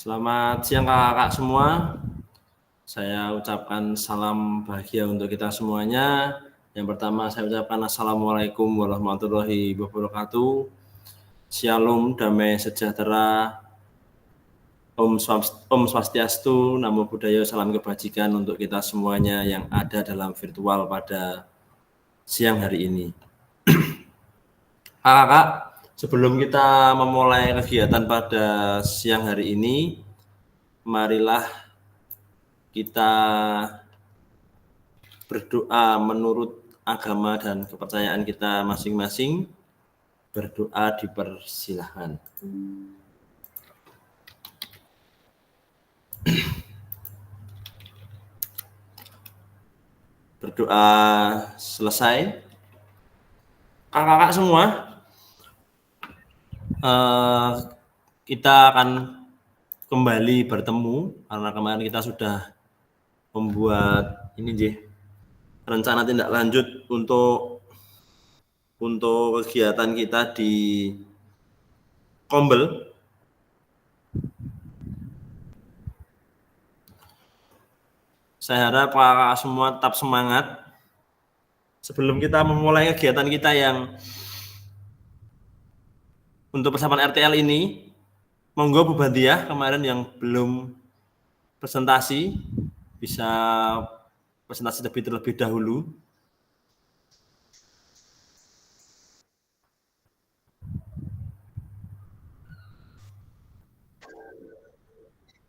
Selamat siang kakak-kakak semua. Saya ucapkan salam bahagia untuk kita semuanya. Yang pertama saya ucapkan Assalamualaikum warahmatullahi wabarakatuh. Shalom, damai sejahtera, Om Swastiastu, Namo Buddhaya, salam kebajikan untuk kita semuanya yang ada dalam virtual pada siang hari ini. Kakak-kakak, sebelum kita memulai kegiatan pada siang hari ini, marilah kita berdoa menurut agama dan kepercayaan kita masing-masing. Berdoa dipersilahkan. Berdoa selesai. Kakak-kakak semua, kita akan kembali bertemu karena kemarin kita sudah membuat rencana tindak lanjut untuk kegiatan kita di Kombel. Saya harap kakak semua tetap semangat. Sebelum kita memulai kegiatan kita yang untuk persiapan RTL ini, monggo Bu Bandiah kemarin yang belum presentasi bisa presentasi terlebih dahulu.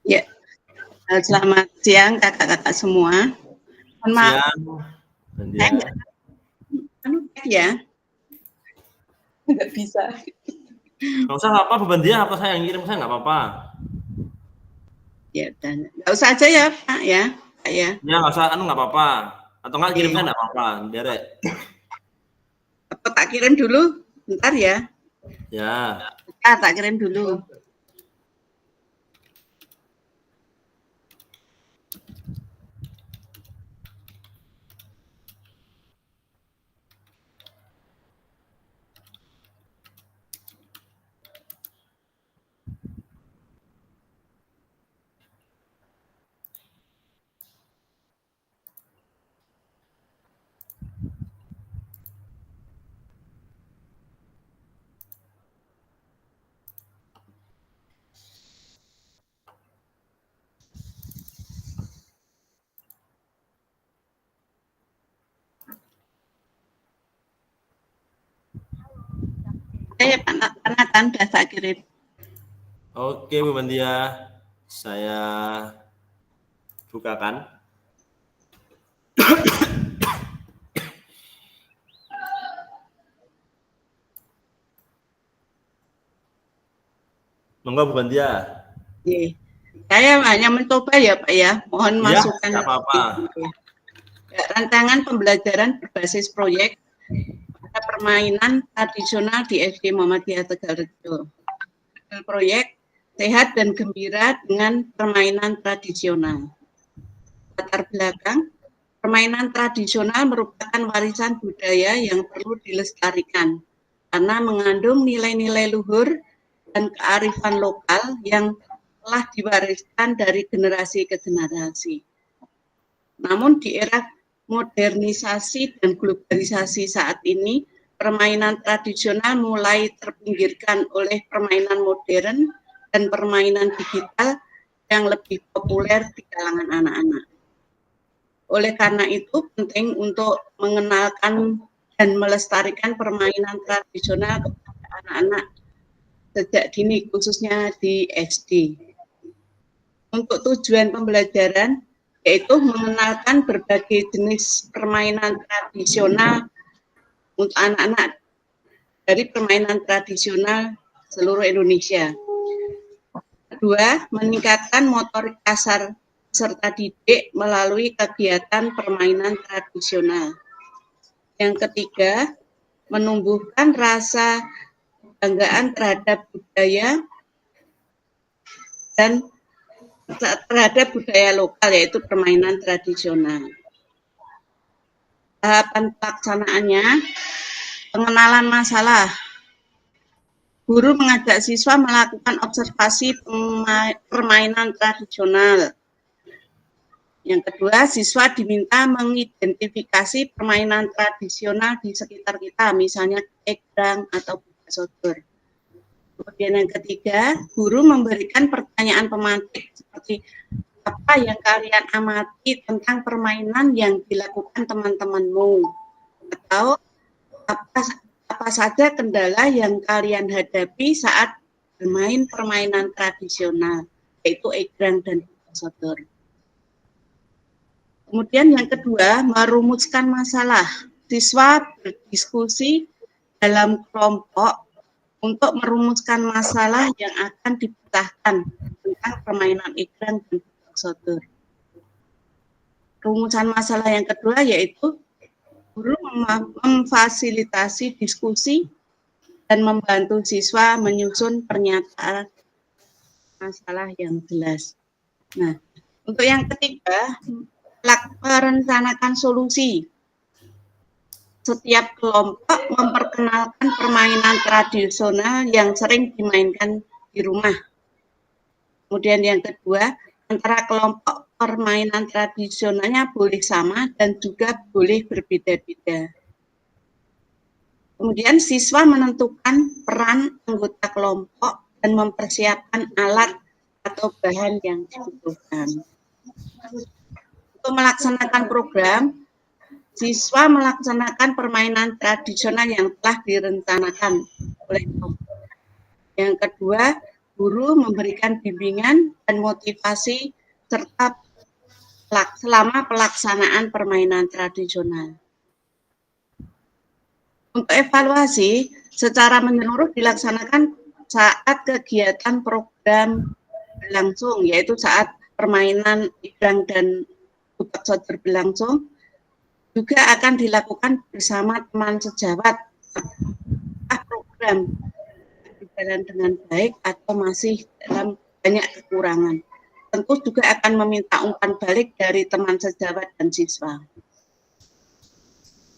Ya, selamat siang kakak-kakak semua. Mohon maaf. Siang, Bandiah. Ya, nggak bisa. Nggak usah apa Bu Bandiah, apa saya yang kirim, saya nggak apa-apa. Ya, dan nggak usah aja ya Pak ya. Ya nggak usah, nggak apa-apa. Atau nggak kirim saya nggak apa-apa, biar Apa tak kirim dulu? Bentar ya. Ya. Bentar, tak kirim dulu. Saya Nathan sudah saya kirim. Oke Bu Bandiah, saya bukakan. Monggo Bu Bandiah. Saya hanya mencoba ya Pak ya. Mohon masukan. Nggak apa-apa. Rancangan pembelajaran berbasis proyek pada permainan tradisional di SD Muhammadiyah Tegalrejo. Proyek sehat dan gembira dengan permainan tradisional. Latar belakang, permainan tradisional merupakan warisan budaya yang perlu dilestarikan karena mengandung nilai-nilai luhur dan kearifan lokal yang telah diwariskan dari generasi ke generasi. Namun di era modernisasi dan globalisasi saat ini, permainan tradisional mulai terpinggirkan oleh permainan modern dan permainan digital yang lebih populer di kalangan anak-anak. Oleh karena itu, penting untuk mengenalkan dan melestarikan permainan tradisional kepada anak-anak sejak dini, khususnya di SD. Untuk tujuan pembelajaran, yaitu mengenalkan berbagai jenis permainan tradisional untuk anak-anak dari permainan tradisional seluruh Indonesia. Kedua, meningkatkan motorik kasar serta didik melalui kegiatan permainan tradisional. Yang ketiga, menumbuhkan rasa kebanggaan terhadap budaya dan terhadap budaya lokal, yaitu permainan tradisional. Tahapan pelaksanaannya, pengenalan masalah. Guru mengajak siswa melakukan observasi permainan tradisional. Yang kedua, siswa diminta mengidentifikasi permainan tradisional di sekitar kita, misalnya egrang atau buka sodor. Kemudian yang ketiga, guru memberikan pertanyaan pemantik seperti apa yang kalian amati tentang permainan yang dilakukan teman-temanmu, atau apa saja kendala yang kalian hadapi saat bermain permainan tradisional, yaitu egrang dan buka sodor. Kemudian yang kedua, merumuskan masalah. Siswa berdiskusi dalam kelompok untuk merumuskan masalah yang akan dipecahkan tentang permainan egrang dan buka sodor. Rumusan masalah yang kedua yaitu guru memfasilitasi diskusi dan membantu siswa menyusun pernyataan masalah yang jelas. Nah, untuk yang ketiga, merencanakan solusi. Setiap kelompok memperkenalkan permainan tradisional yang sering dimainkan di rumah. Kemudian yang kedua, antara kelompok permainan tradisionalnya boleh sama dan juga boleh berbeda-beda. Kemudian siswa menentukan peran anggota kelompok dan mempersiapkan alat atau bahan yang dibutuhkan. Untuk melaksanakan program, siswa melaksanakan permainan tradisional yang telah direncanakan oleh kelompok. Yang kedua, guru memberikan bimbingan dan motivasi serta selama pelaksanaan permainan tradisional. Untuk evaluasi, secara menyeluruh dilaksanakan saat kegiatan program berlangsung, yaitu saat permainan egrang dan buka sodor berlangsung, juga akan dilakukan bersama teman sejawat. Program berjalan dengan baik atau masih dalam banyak kekurangan. Tentu juga akan meminta umpan balik dari teman sejawat dan siswa.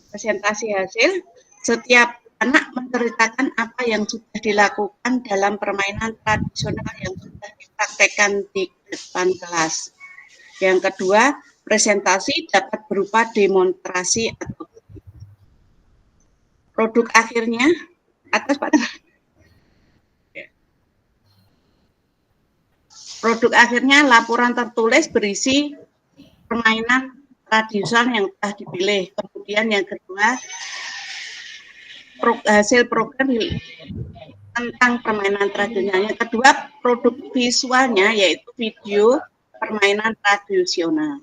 Presentasi hasil, setiap anak menceritakan apa yang sudah dilakukan dalam permainan tradisional yang sudah dipraktekkan di depan kelas. Yang kedua, presentasi dapat berupa demonstrasi atau produk akhirnya atas pada produk akhirnya laporan tertulis berisi permainan tradisional yang telah dipilih. Kemudian yang kedua, hasil program tentang permainan tradisional. Yang kedua, produk visualnya yaitu video permainan tradisional.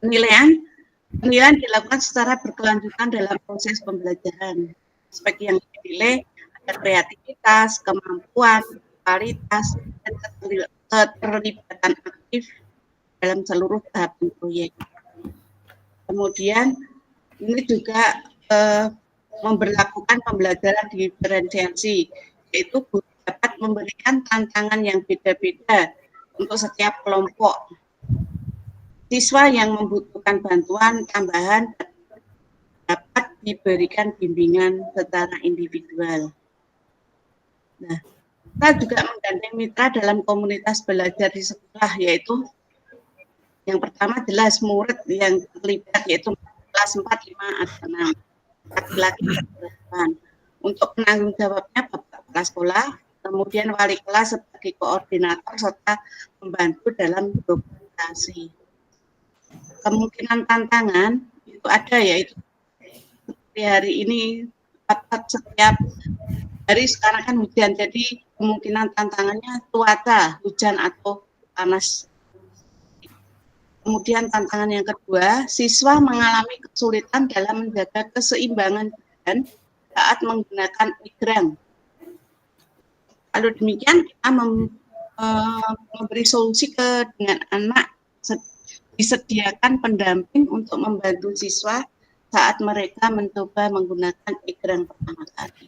Penilaian dilakukan secara berkelanjutan dalam proses pembelajaran. Aspek yang dipilih ada kreativitas, kemampuan, kualitas, dan keterlibatan aktif dalam seluruh tahapan proyek. Kemudian ini juga memberlakukan pembelajaran diferensiasi, yaitu guru dapat memberikan tantangan yang beda-beda untuk setiap kelompok. Siswa yang membutuhkan bantuan tambahan dapat diberikan bimbingan secara individual. Nah, kita juga menggandeng mitra dalam komunitas belajar di sekolah, yaitu yang pertama jelas murid yang terlibat, yaitu kelas 4, 5, atau 6, laki-laki dan perempuan. Untuk penanggung jawabnya Bapak Kepala Sekolah, kemudian wali kelas sebagai koordinator serta membantu dalam dokumentasi. Kemungkinan tantangan itu ada, yaitu seperti hari ini setiap hari sekarang kan hujan, jadi kemungkinan tantangannya cuaca, hujan atau panas. Kemudian tantangan yang kedua, siswa mengalami kesulitan dalam menjaga keseimbangan badan saat menggunakan egrang. Kalau demikian kita memberi solusi dengan anak, disediakan pendamping untuk membantu siswa saat mereka mencoba menggunakan egrang pertama kali.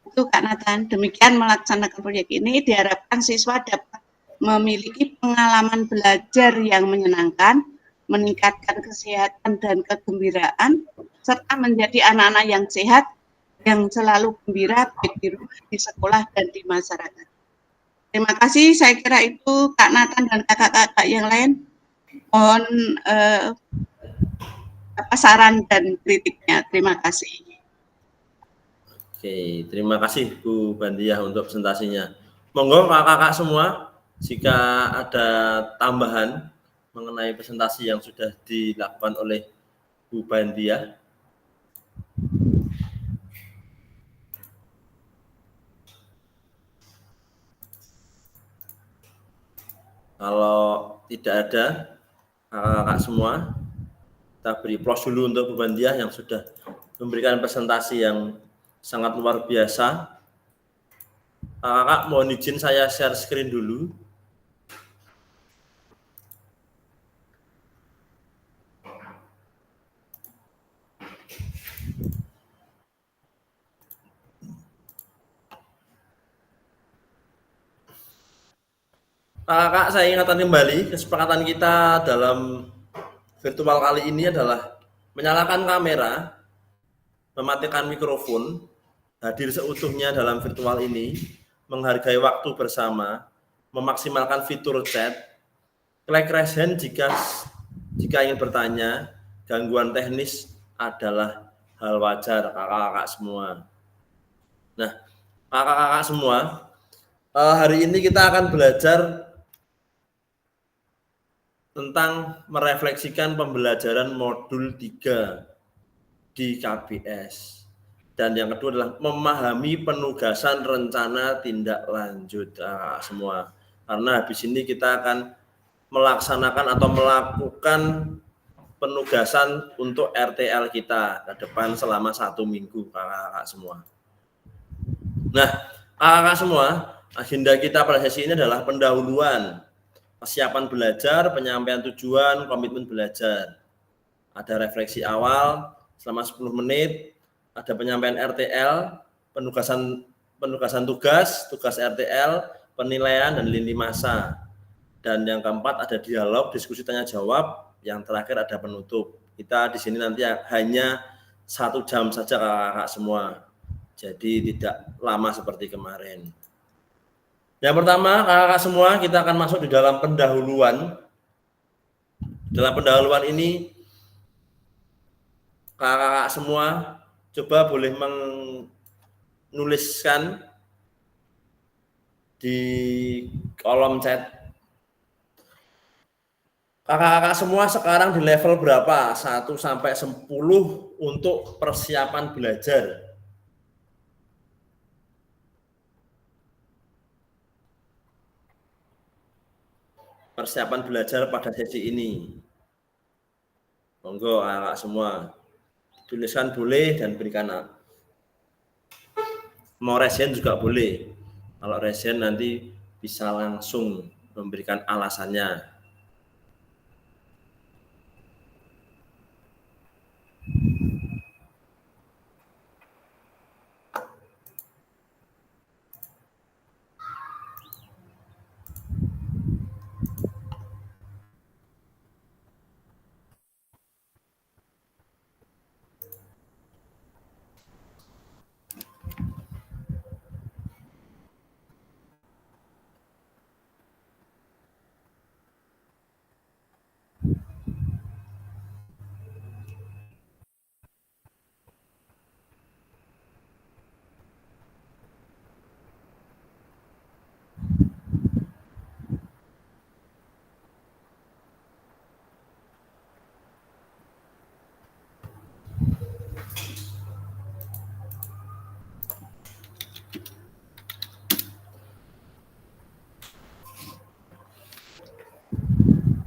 Itu Kak Nathan, demikian melaksanakan proyek ini diharapkan siswa dapat memiliki pengalaman belajar yang menyenangkan, meningkatkan kesehatan dan kegembiraan, serta menjadi anak-anak yang sehat yang selalu gembira baik di rumah, di sekolah, dan di masyarakat. Terima kasih, saya kira itu Kak Nathan dan kakak-kakak yang lain. Mohon saran dan kritiknya. Terima kasih. Oke, terima kasih Bu Bandiah untuk presentasinya. Monggo kakak-kakak semua, jika ada tambahan mengenai presentasi yang sudah dilakukan oleh Bu Bandiah. Kalau tidak ada, kakak-kakak semua, kita beri plus dulu untuk Bu Bandiah yang sudah memberikan presentasi yang sangat luar biasa. Kakak mohon izin saya share screen dulu. Kakak, saya ingatkan kembali kesepakatan kita dalam virtual kali ini adalah menyalakan kamera, mematikan mikrofon, hadir seutuhnya dalam virtual ini, menghargai waktu bersama, memaksimalkan fitur chat, klik raise hand jika ingin bertanya. Gangguan teknis adalah hal wajar kakak-kakak semua. Nah, kakak-kakak semua, hari ini kita akan belajar tentang merefleksikan pembelajaran modul 3 di KBS. Dan yang kedua adalah memahami penugasan rencana tindak lanjut semua. Karena habis ini kita akan melaksanakan atau melakukan penugasan untuk RTL kita ke depan selama 1 minggu kakak-kakak semua. Nah, kakak-kakak semua, agenda kita pada sesi ini adalah pendahuluan, persiapan belajar, penyampaian tujuan, komitmen belajar. Ada refleksi awal selama 10 menit, ada penyampaian RTL, penugasan tugas RTL, penilaian dan lini masa. Dan yang keempat ada dialog, diskusi tanya jawab, yang terakhir ada penutup. Kita di sini nanti hanya 1 jam saja kakak-kakak semua. Jadi tidak lama seperti kemarin. Yang pertama, kakak-kakak semua, kita akan masuk di dalam pendahuluan. Dalam pendahuluan ini, kakak-kakak semua coba boleh menuliskan di kolom chat. Kakak-kakak semua sekarang di level berapa? 1 sampai 10 untuk persiapan belajar. Persiapan belajar pada sesi ini. Monggo kakak semua. Tuliskan boleh dan berikan. Mau resen juga boleh. Kalau resen nanti bisa langsung memberikan alasannya.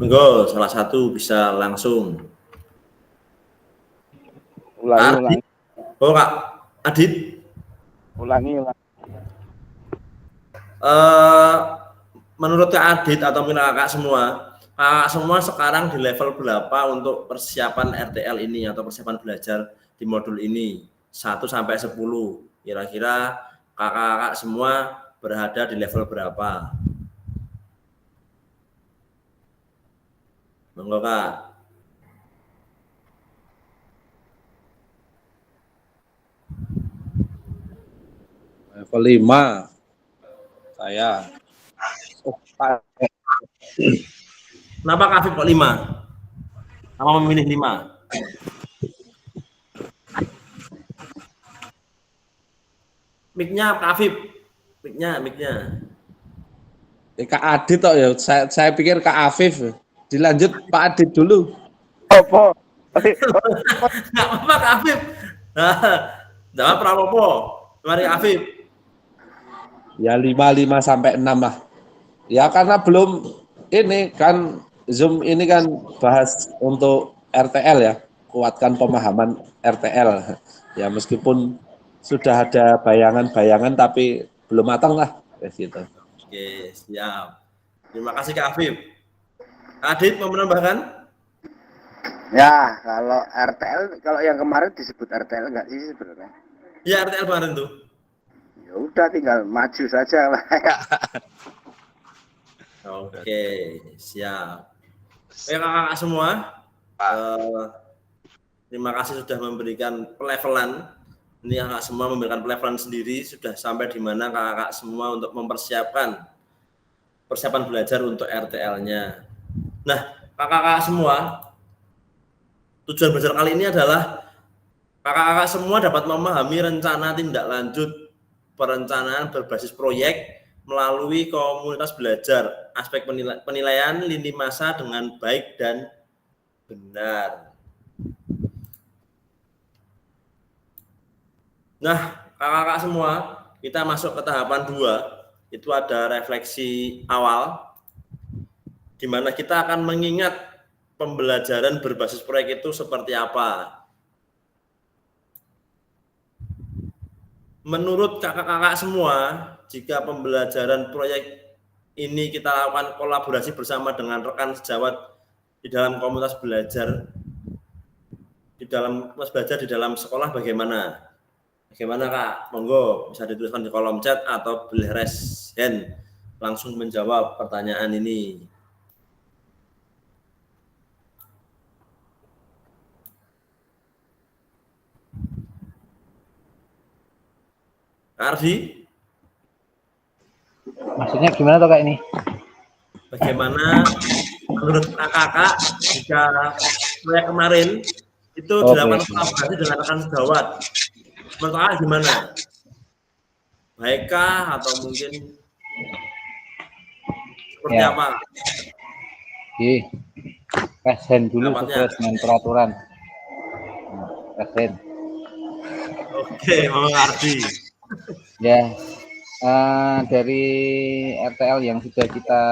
Monggo, salah satu bisa langsung. Ulangi. Oh, Kak Adit. Ulangi. Menurut Kak Adit atau mungkin kakak semua sekarang di level berapa untuk persiapan RTL ini atau persiapan belajar di modul ini? 1 sampai 10. Kira-kira kakak-kakak semua berada di level berapa? Monggo, Kak. Level 5 saya. Oh, Pak. Kenapa Kak Afif kok 5? Apa memilih 5? Mic-nya Kak Afif. Mic-nya. Kak Adit toh ya. Saya pikir Kak Afif. Dilanjut Pak Adit dulu. Apa? Nggak apa-apa Kak Afif. Jangan apa-apa. Mari Kak Afif. Ya 5 sampai 6 lah. Ya karena belum ini kan Zoom ini kan bahas untuk RTL ya, kuatkan pemahaman RTL. Ya meskipun sudah ada bayangan-bayangan tapi belum matang lah kayak gitu. Oke, siap. Terima kasih Kak Afif. Adit mau menambahkan? Ya, kalau RTL, kalau yang kemarin disebut RTL nggak sih sebenarnya? Ya RTL kemarin tuh. Ya udah tinggal maju saja lah. Oke, siap. Oke kakak semua, terima kasih sudah memberikan pelevelan. Ini kakak semua memberikan pelevelan sendiri, sudah sampai di mana kakak semua untuk mempersiapkan persiapan belajar untuk RTL-nya. Nah, kakak-kakak semua, tujuan belajar kali ini adalah kakak-kakak semua dapat memahami rencana tindak lanjut perencanaan berbasis proyek melalui komunitas belajar aspek penilaian lini masa dengan baik dan benar. Nah, kakak-kakak semua, kita masuk ke tahapan 2. Itu ada refleksi awal, di mana kita akan mengingat pembelajaran berbasis proyek itu seperti apa. Menurut kakak-kakak semua, jika pembelajaran proyek ini kita lakukan kolaborasi bersama dengan rekan sejawat di dalam komunitas belajar, di dalam sekolah bagaimana? Bagaimana Kak? Monggo bisa dituliskan di kolom chat atau boleh raise hand langsung menjawab pertanyaan ini. Ardi? Maksudnya gimana tuh Kak ini? Bagaimana menurut kakak jika proyek kemarin itu dilakukan kolaborasi dengan rekan sejawat? Menurut kakak gimana? Baikkah atau mungkin seperti apa? Oke, present dulu sesuai dengan peraturan. Present. Oke, Mama Ardi. Ya, dari RTL yang sudah kita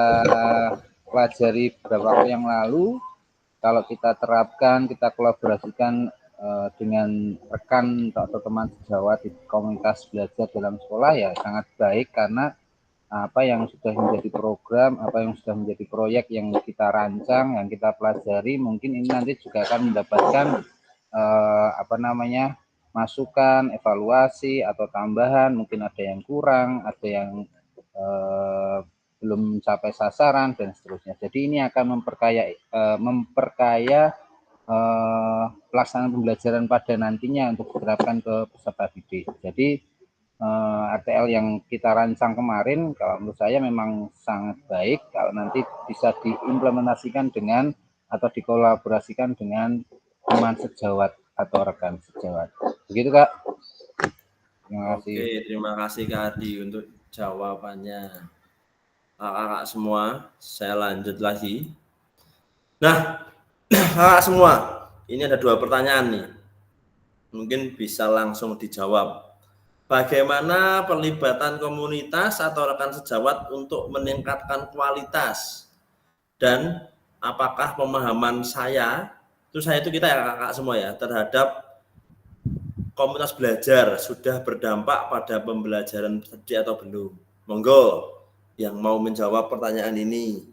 pelajari beberapa waktu yang lalu, kalau kita terapkan, kita kolaborasikan dengan rekan atau teman sejawat di komunitas belajar dalam sekolah ya sangat baik, karena apa yang sudah menjadi program, apa yang sudah menjadi proyek yang kita rancang, yang kita pelajari, mungkin ini nanti juga akan mendapatkan masukan, evaluasi atau tambahan, mungkin ada yang kurang, ada yang belum mencapai sasaran dan seterusnya. Jadi ini akan memperkaya pelaksanaan pembelajaran pada nantinya untuk diterapkan ke peserta didik. Jadi RTL yang kita rancang kemarin, kalau menurut saya memang sangat baik kalau nanti bisa diimplementasikan dengan atau dikolaborasikan dengan teman sejawat atau rekan sejawat. Begitu Kak. Terima kasih. Oke, terima kasih Kak Ardi untuk jawabannya. Kakak semua, saya lanjut lagi. Nah, kakak semua, ini ada 2 pertanyaan nih. Mungkin bisa langsung dijawab. Bagaimana pelibatan komunitas atau rekan sejawat untuk meningkatkan kualitas? Dan apakah pemahaman saya itu kita ya kakak semua ya, terhadap komunitas belajar sudah berdampak pada pembelajaran tadi atau belum? Monggo yang mau menjawab pertanyaan ini.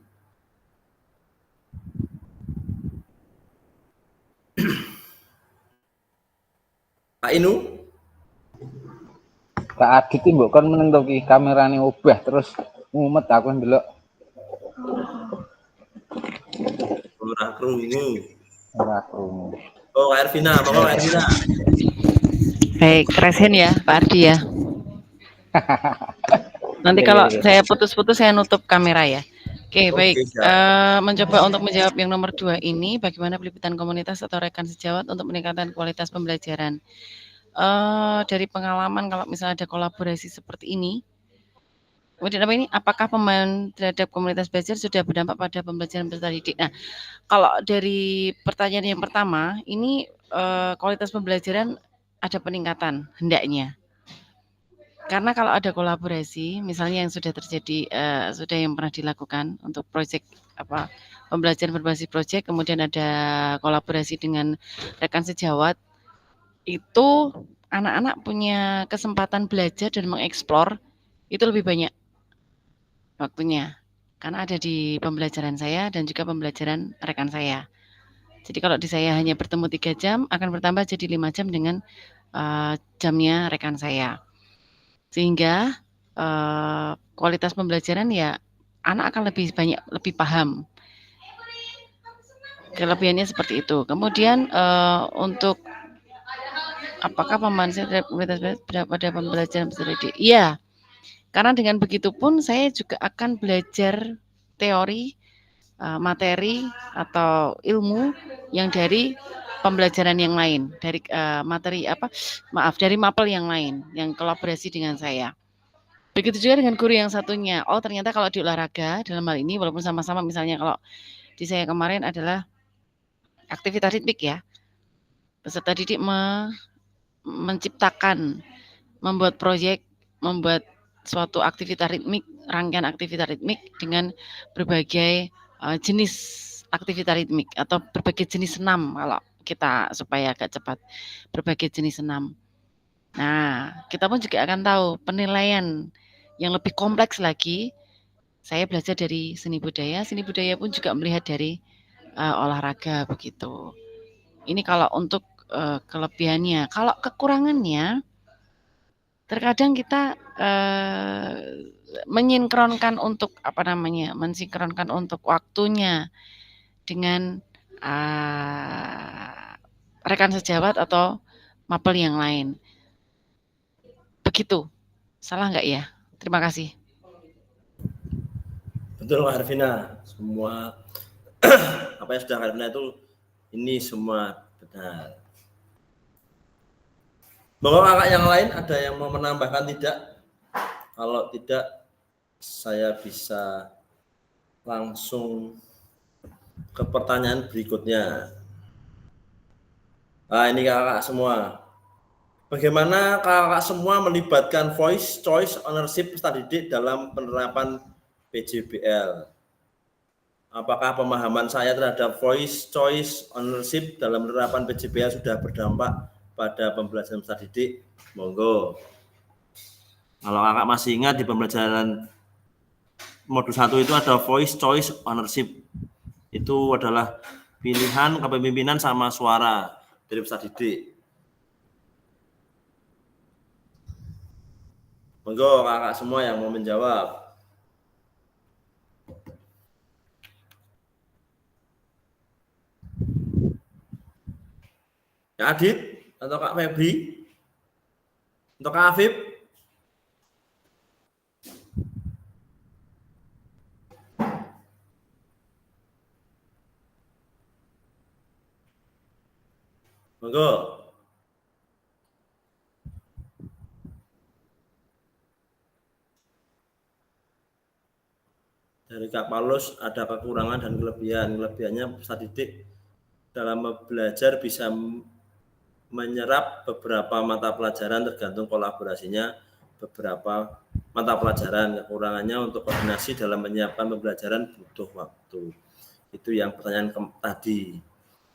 Pak Inu? Kak Adit iki mbok kon meneng to ki kamerane obah terus ngumet aku ndelok. Ora krungu. Ora krungu. Oh, Kak Ervina, monggo Kak Ervina. Baik, present ya Pak Ardi ya. Nanti Oke, kalau oke. saya putus-putus saya nutup kamera ya. Oke, baik. siap. Mencoba untuk menjawab yang nomor 2 ini, bagaimana peliputan komunitas atau rekan sejawat untuk meningkatkan kualitas pembelajaran. Dari pengalaman kalau misalnya ada kolaborasi seperti ini, kemudian apa ini? Apakah pemahaman terhadap komunitas belajar sudah berdampak pada pembelajaran peserta didik? Nah, kalau dari pertanyaan yang pertama, ini kualitas pembelajaran ada peningkatan hendaknya. Karena kalau ada kolaborasi, misalnya yang sudah terjadi, sudah yang pernah dilakukan untuk proyek apa pembelajaran berbasis proyek, kemudian ada kolaborasi dengan rekan sejawat, itu anak-anak punya kesempatan belajar dan mengeksplor itu lebih banyak waktunya. Karena ada di pembelajaran saya dan juga pembelajaran rekan saya. Jadi kalau di saya hanya bertemu 3 jam, akan bertambah jadi 5 jam dengan jamnya rekan saya. Sehingga kualitas pembelajaran ya anak akan lebih banyak, lebih paham. Kelebihannya seperti itu. Kemudian untuk apakah pemahaman komunitas pada pembelajaran peserta didik? Iya, karena dengan begitu pun saya juga akan belajar teori, materi atau ilmu yang dari pembelajaran yang lain, dari materi dari mapel yang lain yang kolaborasi dengan saya. Begitu juga dengan guru yang satunya. Oh, ternyata kalau di olahraga dalam hal ini walaupun sama-sama misalnya kalau di saya kemarin adalah aktivitas ritmik ya. Peserta didik menciptakan, membuat proyek, membuat suatu aktivitas ritmik, rangkaian aktivitas ritmik dengan berbagai jenis aktivitas ritmik atau berbagai jenis senam kalau kita supaya agak cepat, berbagai jenis senam. Nah, kita pun juga akan tahu penilaian yang lebih kompleks lagi. Saya belajar dari seni budaya pun juga melihat dari olahraga begitu. Ini kalau untuk kelebihannya. Kalau kekurangannya, terkadang kita mensinkronkan untuk mensinkronkan untuk waktunya dengan rekan sejawat atau mapel yang lain. Begitu. Salah nggak ya? Terima kasih. Betul Kak Arvina, semua apa yang sudah Kak Arvina itu ini semua benar. Bahwa kakak yang lain ada yang mau menambahkan tidak? Kalau tidak, saya bisa langsung ke pertanyaan berikutnya. Nah, ini kakak semua. Bagaimana kakak semua melibatkan voice choice ownership peserta didik dalam penerapan PJBL? Apakah pemahaman saya terhadap voice choice ownership dalam penerapan PJBL sudah berdampak pada pembelajaran peserta didik? Monggo. Kalau kakak masih ingat di pembelajaran modul 1 itu ada voice choice ownership. Itu adalah pilihan kepemimpinan sama suara dari peserta didik. Monggo kakak semua yang mau menjawab. Kak Adit atau Kak Febri? Untuk Kak Afif? Monggo. Dari Kak Paulus ada kekurangan dan kelebihan. Kelebihannya peserta didik dalam belajar bisa menyerap beberapa mata pelajaran tergantung kolaborasinya beberapa mata pelajaran. Kekurangannya untuk koordinasi dalam menyiapkan pembelajaran butuh waktu. Itu yang pertanyaan tadi.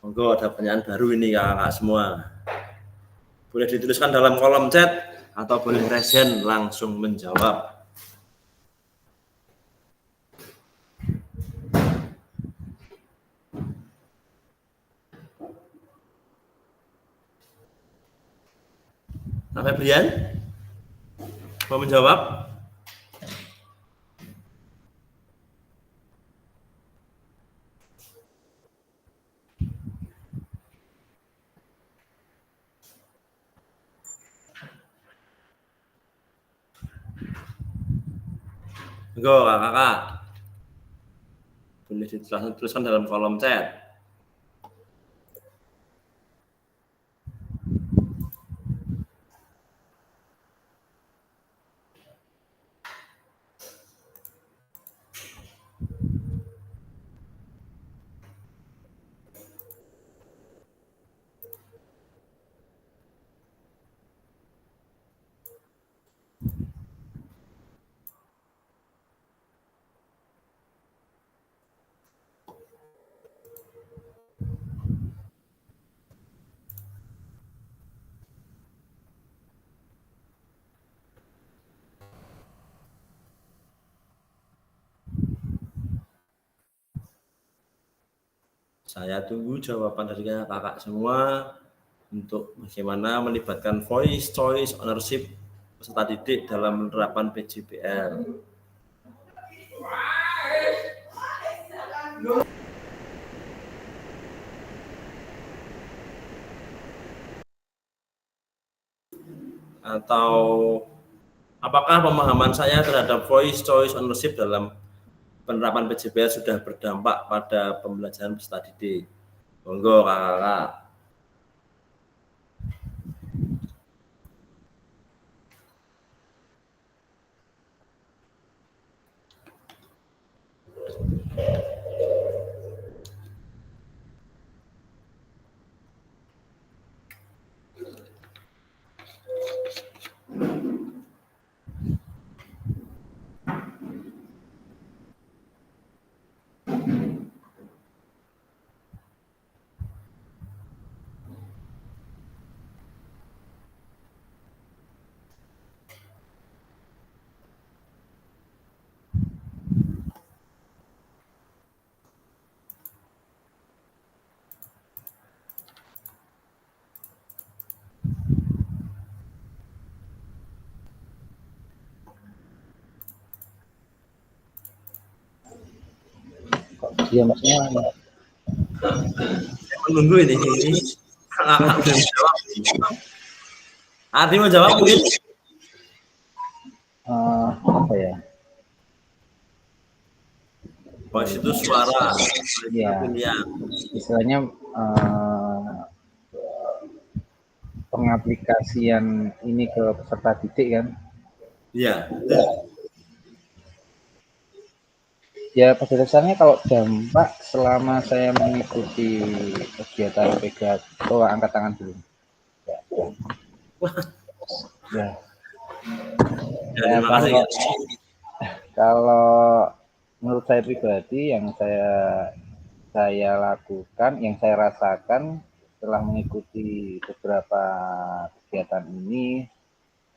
Monggo ada pertanyaan baru ini kakak semua. Boleh dituliskan dalam kolom chat atau boleh resen langsung menjawab. Pak Febrian mau menjawab? Go, kakak. Boleh dituliskan dalam kolom chat. Saya tunggu jawaban dari kakak semua untuk bagaimana melibatkan voice choice ownership peserta didik dalam penerapan PJBL. Atau apakah pemahaman saya terhadap voice choice ownership dalam penerapan PJBL sudah berdampak pada pembelajaran peserta didik? Monggo kakak. Iya maksudnya Menunggu ini kakak belum jawab. Adi mau jawab mungkin? apa ya? Voice itu suara. Ya, istilahnya pengaplikasian ini ke peserta didik kan? Iya. Ya pada dasarnya kalau dampak selama saya mengikuti kegiatan PGA, angkat tangan dulu. Ya. Terima kasih. Kalau menurut saya pribadi yang saya lakukan, yang saya rasakan setelah mengikuti beberapa kegiatan ini,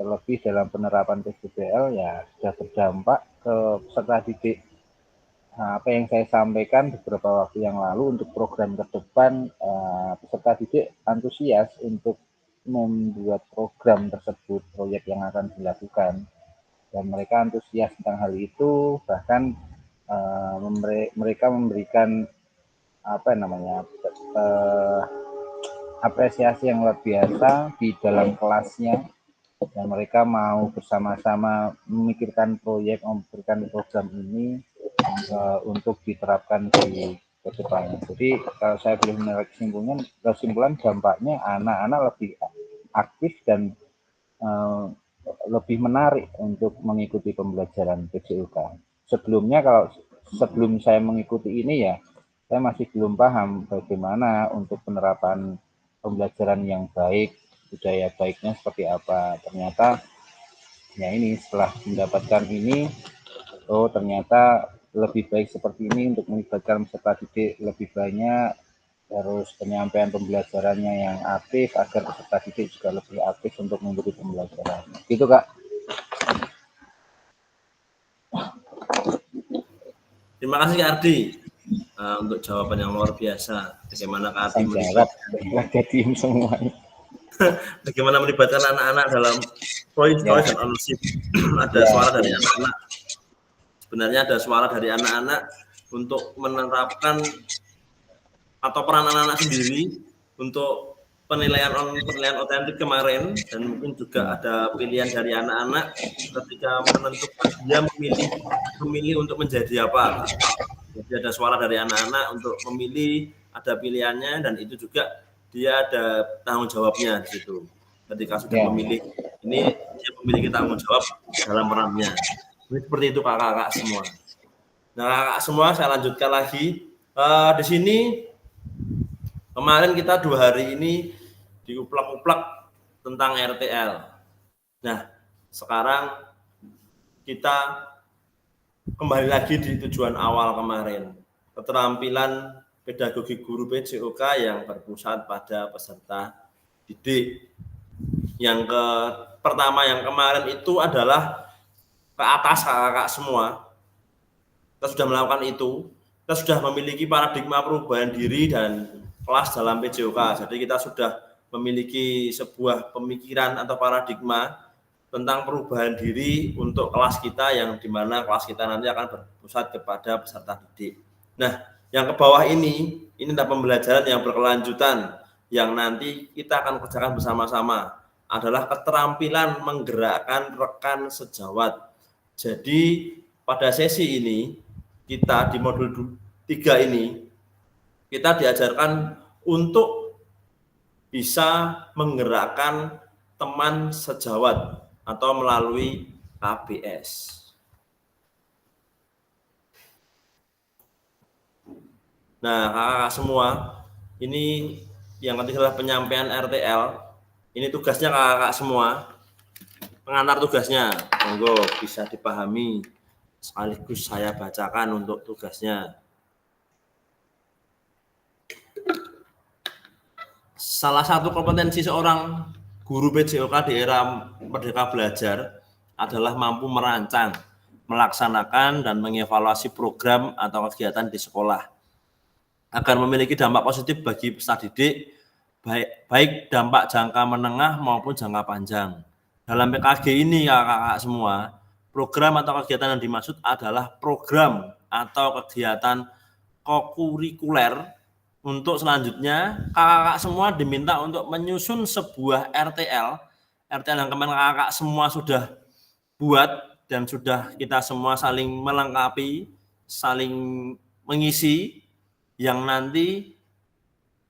terlebih dalam penerapan PJBL ya sudah berdampak ke peserta didik. Nah, apa yang saya sampaikan beberapa waktu yang lalu untuk program ke depan, peserta didik antusias untuk membuat program tersebut, proyek yang akan dilakukan, dan mereka antusias tentang hal itu, bahkan mereka memberikan apresiasi yang luar biasa di dalam kelasnya, dan mereka mau bersama-sama memikirkan proyek, memberikan program ini untuk diterapkan di kedepannya. Jadi kalau saya boleh menarik kesimpulan dampaknya anak-anak lebih aktif dan lebih menarik untuk mengikuti pembelajaran PJUK. Sebelumnya sebelum saya mengikuti ini ya, saya masih belum paham bagaimana untuk penerapan pembelajaran yang baik, budaya baiknya seperti apa. Ternyata ya ini setelah mendapatkan ini, oh ternyata lebih baik seperti ini untuk melibatkan peserta didik lebih banyak, terus penyampaian pembelajarannya yang aktif agar peserta didik juga lebih aktif untuk mengikuti pembelajaran. Gitu Kak. Terima kasih Kak Ardi untuk jawaban yang luar biasa. Bagaimana Kak Ardi melibatkan tim semuanya. Bagaimana melibatkan anak-anak dalam voice and ownership. Ada suara dari anak-anak. Sebenarnya ada suara dari anak-anak untuk menerapkan atau peran anak-anak sendiri untuk penilaian otentik kemarin, dan mungkin juga ada pilihan dari anak-anak ketika menentukan dia memilih untuk menjadi apa. Jadi ada suara dari anak-anak untuk memilih, ada pilihannya, dan itu juga dia ada tanggung jawabnya di situ. Ketika sudah memilih ini, dia memiliki tanggung jawab dalam perannya. Seperti itu kakak-kakak semua. Nah, kakak semua saya lanjutkan lagi. Di sini kemarin kita 2 hari ini diuplak-uplak tentang RTL. Nah, sekarang kita kembali lagi di tujuan awal kemarin. Keterampilan pedagogi guru PJOK yang berpusat pada peserta didik. Yang pertama yang kemarin itu adalah ke atas kakak semua. Kita sudah melakukan itu. Kita sudah memiliki paradigma perubahan diri dan kelas dalam PJOK. Jadi kita sudah memiliki sebuah pemikiran atau paradigma tentang perubahan diri untuk kelas kita, yang dimana kelas kita nanti akan berpusat kepada peserta didik. Nah, yang ke bawah ini adalah pembelajaran yang berkelanjutan yang nanti kita akan kerjakan bersama-sama, adalah keterampilan menggerakkan rekan sejawat. Jadi pada sesi ini kita di modul 3 ini kita diajarkan untuk bisa menggerakkan teman sejawat atau melalui KBS. Nah, kakak semua, ini yang ketiga adalah penyampaian RTL. Ini tugasnya kakak semua, pengantar tugasnya, monggo bisa dipahami. Sekaligus saya bacakan untuk tugasnya. Salah satu kompetensi seorang guru PJOK di era Merdeka Belajar adalah mampu merancang, melaksanakan, dan mengevaluasi program atau kegiatan di sekolah agar memiliki dampak positif bagi peserta didik, baik dampak jangka menengah maupun jangka panjang. Dalam PKG ini kakak-kakak semua, program atau kegiatan yang dimaksud adalah program atau kegiatan kokurikuler. Untuk selanjutnya, kakak-kakak semua diminta untuk menyusun sebuah RTL yang kemarin kakak semua sudah buat dan sudah kita semua saling melengkapi, saling mengisi, yang nanti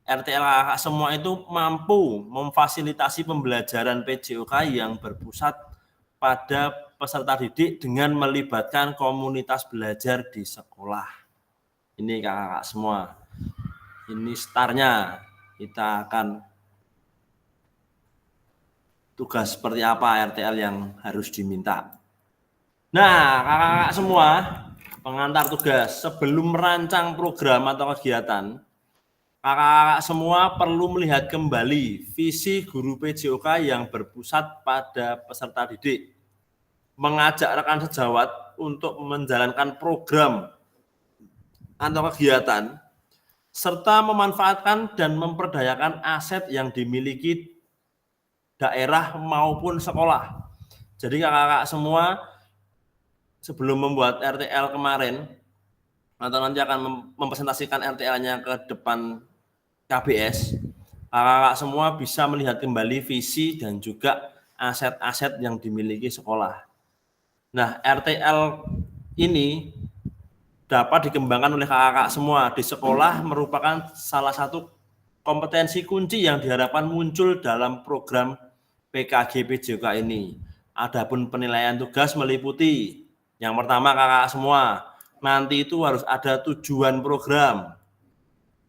RTL kakak semua itu mampu memfasilitasi pembelajaran PJOK yang berpusat pada peserta didik dengan melibatkan komunitas belajar di sekolah. Ini kakak-kakak semua. Ini startnya, kita akan tugas seperti apa RTL yang harus diminta. Nah, kakak-kakak semua, pengantar tugas, sebelum merancang program atau kegiatan, kakak-kakak semua perlu melihat kembali visi guru PJOK yang berpusat pada peserta didik, mengajak rekan sejawat untuk menjalankan program atau kegiatan, serta memanfaatkan dan memperdayakan aset yang dimiliki daerah maupun sekolah. Jadi kakak-kakak semua sebelum membuat RTL kemarin, atau nanti akan mempresentasikan RTL-nya ke depan KBS, kakak-kakak semua bisa melihat kembali visi dan juga aset-aset yang dimiliki sekolah. Nah, RTL ini dapat dikembangkan oleh kakak-kakak semua di sekolah, merupakan salah satu kompetensi kunci yang diharapkan muncul dalam program PKG PJOK ini. Adapun penilaian tugas meliputi, yang pertama kakak semua, nanti itu harus ada tujuan program,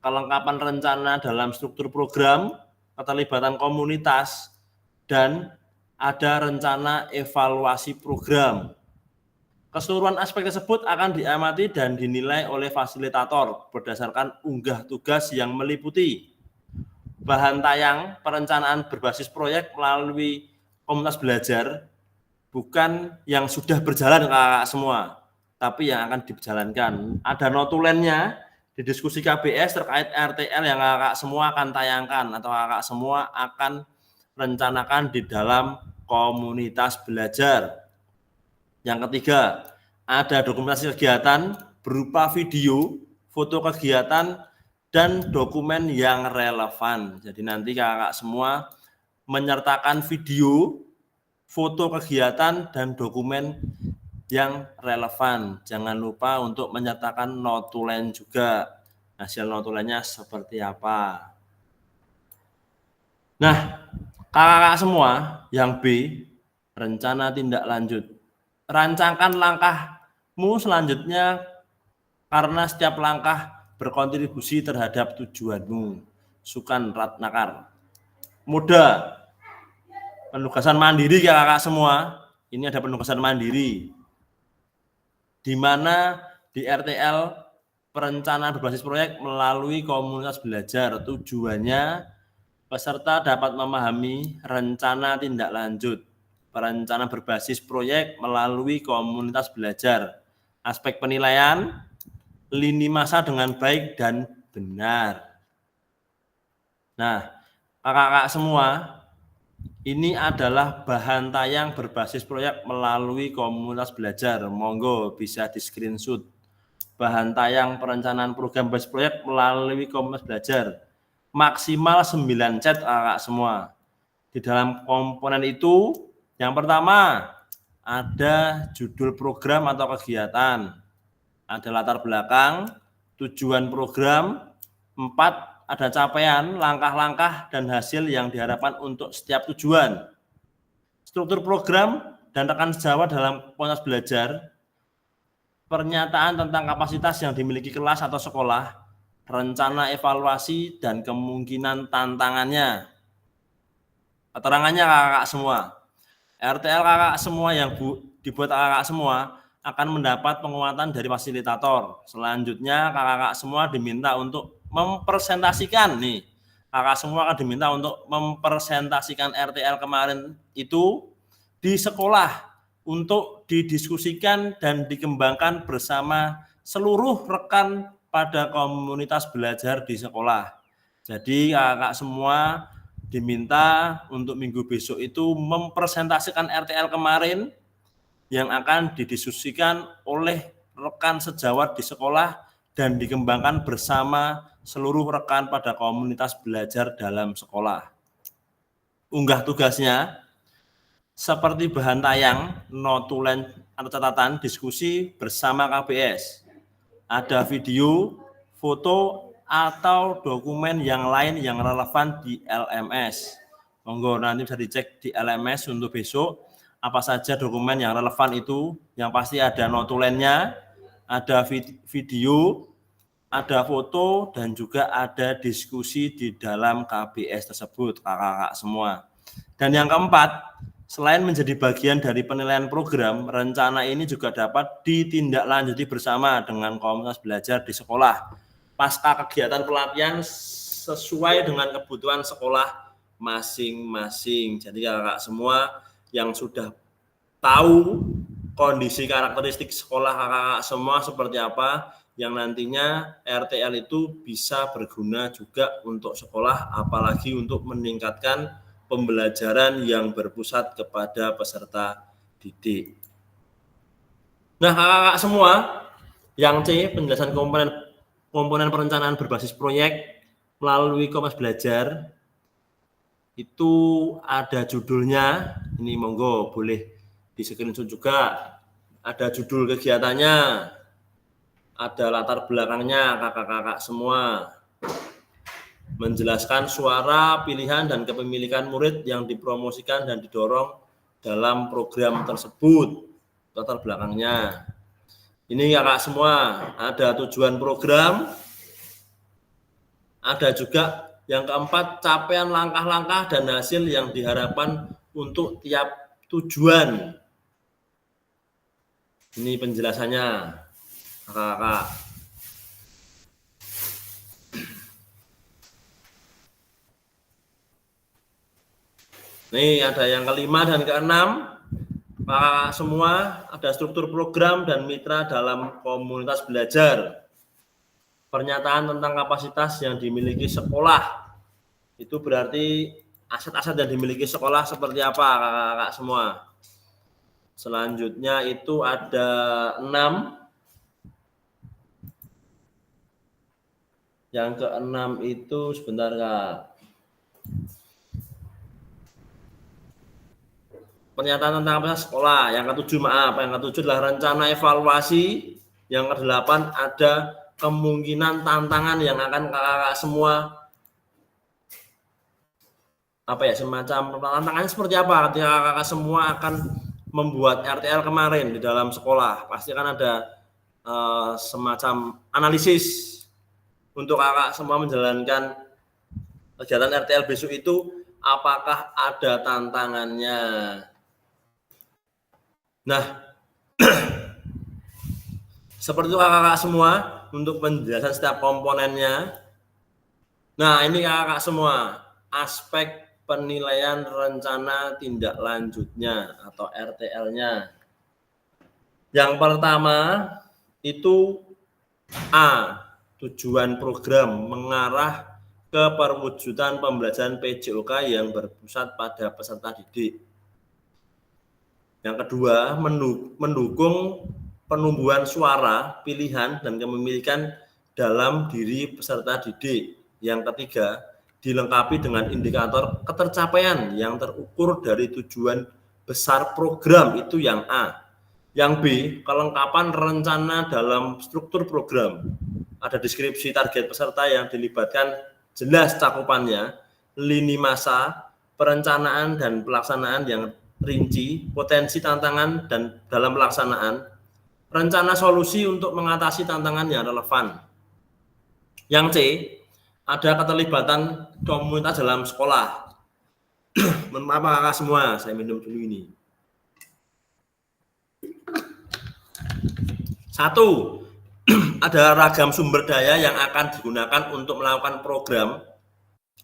kelengkapan rencana dalam struktur program, keterlibatan komunitas, dan ada rencana evaluasi program. Keseluruhan aspek tersebut akan diamati dan dinilai oleh fasilitator berdasarkan unggah tugas yang meliputi bahan tayang, perencanaan berbasis proyek melalui komunitas belajar, bukan yang sudah berjalan kakak semua, tapi yang akan dijalankan. Ada notulennya di diskusi KBS terkait RTL yang kakak semua akan tayangkan atau kakak semua akan rencanakan di dalam komunitas belajar. Yang ketiga, ada dokumentasi kegiatan berupa video, foto kegiatan, dan dokumen yang relevan. Jadi nanti kakak semua menyertakan video, foto kegiatan, dan dokumen yang relevan. Jangan lupa untuk menyertakan notulen juga. Hasil notulennya seperti apa. Nah, kakak semua yang B, rencana tindak lanjut. Rancangkan langkahmu selanjutnya karena setiap langkah berkontribusi terhadap tujuanmu. Sukan Ratnakar. Mudah. Penugasan mandiri ya kakak semua. Ini ada penugasan mandiri. Di mana di RTL perencanaan berbasis proyek melalui komunitas belajar. Tujuannya peserta dapat memahami rencana tindak lanjut perencanaan berbasis proyek melalui komunitas belajar, aspek penilaian, lini masa dengan baik dan benar. Nah, kakak-kakak semua, ini adalah bahan tayang berbasis proyek melalui komunitas belajar. Monggo bisa di screenshot. Bahan tayang perencanaan program berbasis proyek melalui komunitas belajar. Maksimal 9 chat kakak semua. Di dalam komponen itu, yang pertama ada judul program atau kegiatan, ada latar belakang, tujuan program, 4 ada capaian, langkah-langkah, dan hasil yang diharapkan untuk setiap tujuan. Struktur program dan rekan sejawat dalam komunitas belajar, pernyataan tentang kapasitas yang dimiliki kelas atau sekolah, rencana evaluasi, dan kemungkinan tantangannya. Keterangannya kakak semua. RTL kakak semua yang dibuat kakak semua akan mendapat penguatan dari fasilitator. Selanjutnya kakak semua diminta untuk mempresentasikan nih. Kakak semua akan diminta untuk mempresentasikan RTL kemarin itu di sekolah untuk didiskusikan dan dikembangkan bersama seluruh rekan pada komunitas belajar di sekolah. Jadi kakak semua diminta untuk minggu besok itu mempresentasikan RTL kemarin yang akan didiskusikan oleh rekan sejawat di sekolah dan dikembangkan bersama seluruh rekan pada komunitas belajar dalam sekolah. Unggah tugasnya seperti bahan tayang, notulen atau catatan diskusi bersama KBS. Ada video, foto, atau dokumen yang lain yang relevan di LMS. Monggo nanti bisa dicek di LMS untuk besok apa saja dokumen yang relevan itu. Yang pasti ada notulennya, ada video, ada foto, dan juga ada diskusi di dalam KBS tersebut, kakak-kakak semua. Dan yang keempat, selain menjadi bagian dari penilaian program, rencana ini juga dapat ditindaklanjuti bersama dengan komunitas belajar di sekolah pasca kegiatan pelatihan sesuai dengan kebutuhan sekolah masing-masing. Jadi kakak semua yang sudah tahu kondisi karakteristik sekolah kakak semua seperti apa, yang nantinya RTL itu bisa berguna juga untuk sekolah, apalagi untuk meningkatkan pembelajaran yang berpusat kepada peserta didik. Nah kakak semua, yang C, penjelasan komponen perencanaan berbasis proyek melalui komunitas belajar, itu ada judulnya, ini monggo boleh di screenshot juga, ada judul kegiatannya, ada latar belakangnya kakak-kakak semua, menjelaskan suara, pilihan, dan kepemilikan murid yang dipromosikan dan didorong dalam program tersebut, latar belakangnya. Ini kakak semua, ada tujuan program, ada juga yang keempat, capaian langkah-langkah dan hasil yang diharapkan untuk tiap tujuan. Ini penjelasannya, kakak-kakak. Nih ada yang kelima dan keenam, kakak semua, ada struktur program dan mitra dalam komunitas belajar. Pernyataan tentang kapasitas yang dimiliki sekolah. Itu berarti aset-aset yang dimiliki sekolah seperti apa kakak-kakak semua. Selanjutnya itu ada 6. Yang keenam itu sebentar Kak. Pernyataan tentang kapasitas sekolah. Yang ketujuh yang ketujuh adalah rencana evaluasi. Yang kedelapan ada kemungkinan tantangan yang akan kakak-kakak semua semacam tantangannya seperti apa ketika kakak semua akan membuat RTL kemarin di dalam sekolah. Pasti kan ada semacam analisis untuk kakak semua menjalankan kegiatan RTL besok itu, apakah ada tantangannya. Nah, seperti itu kakak semua untuk penjelasan setiap komponennya. Nah, ini kakak semua aspek penilaian rencana tindak lanjutnya atau RTL-nya. Yang pertama itu A, tujuan program mengarah ke perwujudan pembelajaran PJOK yang berpusat pada peserta didik. Yang kedua, mendukung penumbuhan suara, pilihan, dan kepemilikan dalam diri peserta didik. Yang ketiga, dilengkapi dengan indikator ketercapaian yang terukur dari tujuan besar program, itu yang A. Yang B, kelengkapan rencana dalam struktur program. Ada deskripsi target peserta yang dilibatkan, jelas cakupannya, lini masa, perencanaan dan pelaksanaan yang rinci, potensi tantangan dan dalam pelaksanaan, rencana solusi untuk mengatasi tantangan yang relevan. Yang C, ada keterlibatan komunitas dalam sekolah. Maaf kakak semua, saya minum dulu ini. 1. Ada ragam sumber daya yang akan digunakan untuk melakukan program.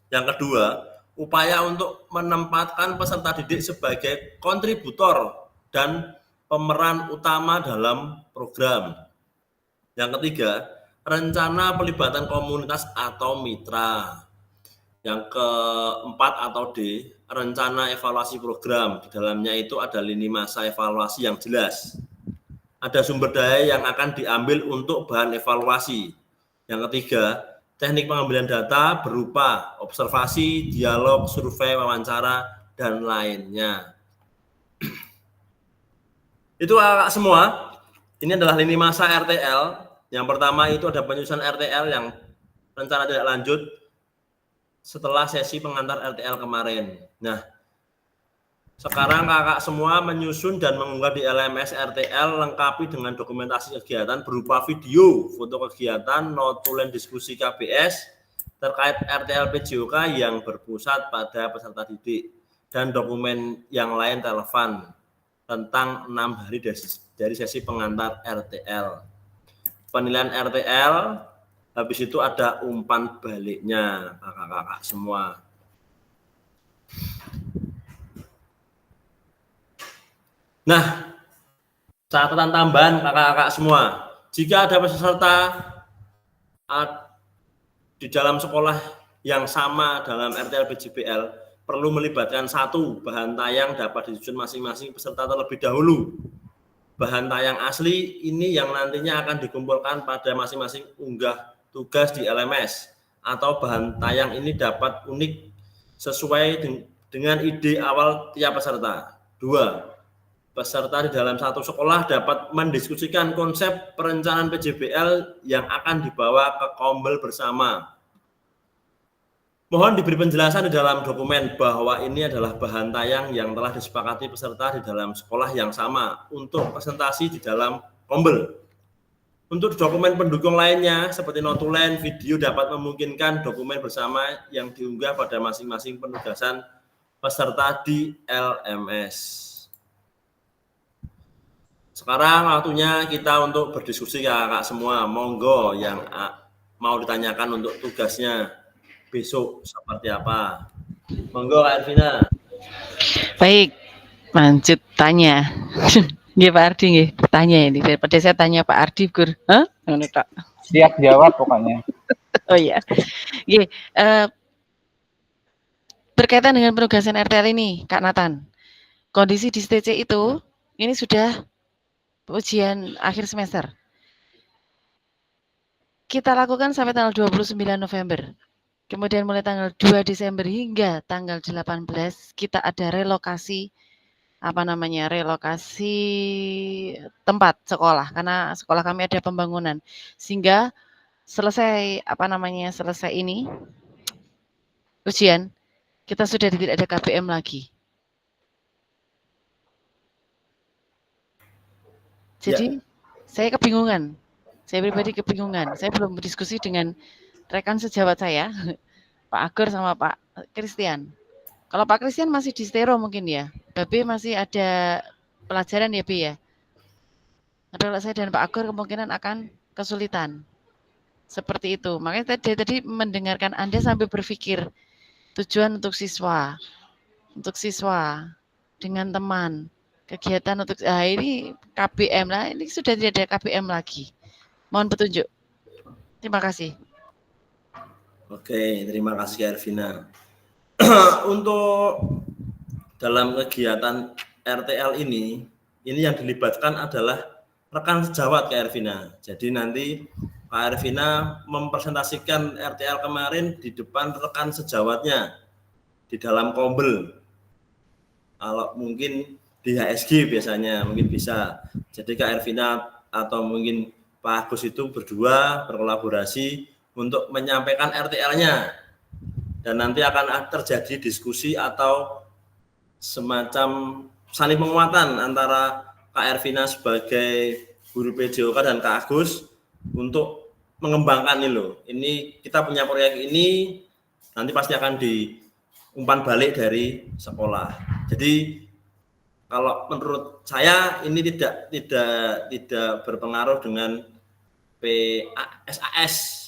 Yang kedua, upaya untuk menempatkan peserta didik sebagai kontributor dan pemeran utama dalam program. Yang ketiga, rencana pelibatan komunitas atau mitra. Yang keempat atau D, rencana evaluasi program. Di dalamnya itu ada lini masa evaluasi yang jelas. Ada sumber daya yang akan diambil untuk bahan evaluasi. Yang ketiga, teknik pengambilan data berupa observasi, dialog, survei, wawancara, dan lainnya. Itu kakak semua. Ini adalah lini masa RTL. Yang pertama itu ada penyusunan RTL yang rencana tidak lanjut setelah sesi pengantar RTL kemarin. Nah, sekarang kakak semua menyusun dan mengunggah di LMS RTL lengkapi dengan dokumentasi kegiatan berupa video, foto kegiatan, notulen diskusi KBS terkait RTL PJOK yang berpusat pada peserta didik dan dokumen yang lain relevan tentang 6 hari dari sesi pengantar RTL. Penilaian RTL, habis itu ada umpan baliknya kakak-kakak semua. Nah, catatan tambahan kakak-kakak semua, jika ada peserta di dalam sekolah yang sama dalam RTL PJBL, perlu melibatkan 1, bahan tayang dapat disusun masing-masing peserta terlebih dahulu. Bahan tayang asli ini yang nantinya akan dikumpulkan pada masing-masing unggah tugas di LMS, atau bahan tayang ini dapat unik sesuai dengan ide awal tiap peserta. 2. Peserta di dalam satu sekolah dapat mendiskusikan konsep perencanaan PJBL yang akan dibawa ke Kombel bersama. Mohon diberi penjelasan di dalam dokumen bahwa ini adalah bahan tayang yang telah disepakati peserta di dalam sekolah yang sama untuk presentasi di dalam Kombel. Untuk dokumen pendukung lainnya seperti notulen, video dapat memungkinkan dokumen bersama yang diunggah pada masing-masing penugasan peserta di LMS. Sekarang waktunya kita untuk berdiskusi ya kakak semua. Monggo yang mau ditanyakan untuk tugasnya besok seperti apa. Monggo Kak Elvina. Baik, lanjut tanya. Nggih Pak Ardi nggih, tanya ini. Daripada saya tanya Pak Ardi, Gur. Hah? Siap jawab pokoknya. Oh iya. Nggih, berkaitan dengan penugasan RTL ini, Kak Nathan. Kondisi di STC itu ini sudah ujian akhir semester. kita lakukan sampai tanggal 29 November. Kemudian mulai tanggal 2 Desember hingga tanggal 18 kita ada relokasi relokasi tempat sekolah karena sekolah kami ada pembangunan. Sehingga selesai selesai ini ujian, kita sudah tidak ada KBM lagi. Jadi saya kebingungan. Saya pribadi kebingungan. Saya belum berdiskusi dengan rekan sejawat saya, Pak Agur sama Pak Christian. Kalau Pak Christian masih di stero mungkin ya. Babe masih ada pelajaran ya, Bi ya. Tapi kalau saya dan Pak Agur kemungkinan akan kesulitan. Seperti itu. Makanya tadi mendengarkan Anda sampai berpikir tujuan untuk siswa dengan teman, kegiatan untuk ini KBM lah, ini sudah tidak ada KBM lagi. Mohon petunjuk. Terima kasih. Oke, terima kasih Kak Ervina. Untuk dalam kegiatan RTL ini yang dilibatkan adalah rekan sejawat Kak Ervina. Jadi nanti Kak Ervina mempresentasikan RTL kemarin di depan rekan sejawatnya di dalam kombel. Kalau mungkin di HSG biasanya mungkin bisa. Jadi Kak Ervina atau mungkin Pak Agus itu berdua berkolaborasi untuk menyampaikan RTL-nya. Dan nanti akan terjadi diskusi atau semacam saling penguatan antara Kak Ervina sebagai guru PJOK dan Kak Agus untuk mengembangkan ini loh. Ini kita punya proyek ini, nanti pasti akan diumpan balik dari sekolah. Jadi kalau menurut saya ini tidak berpengaruh dengan PSAS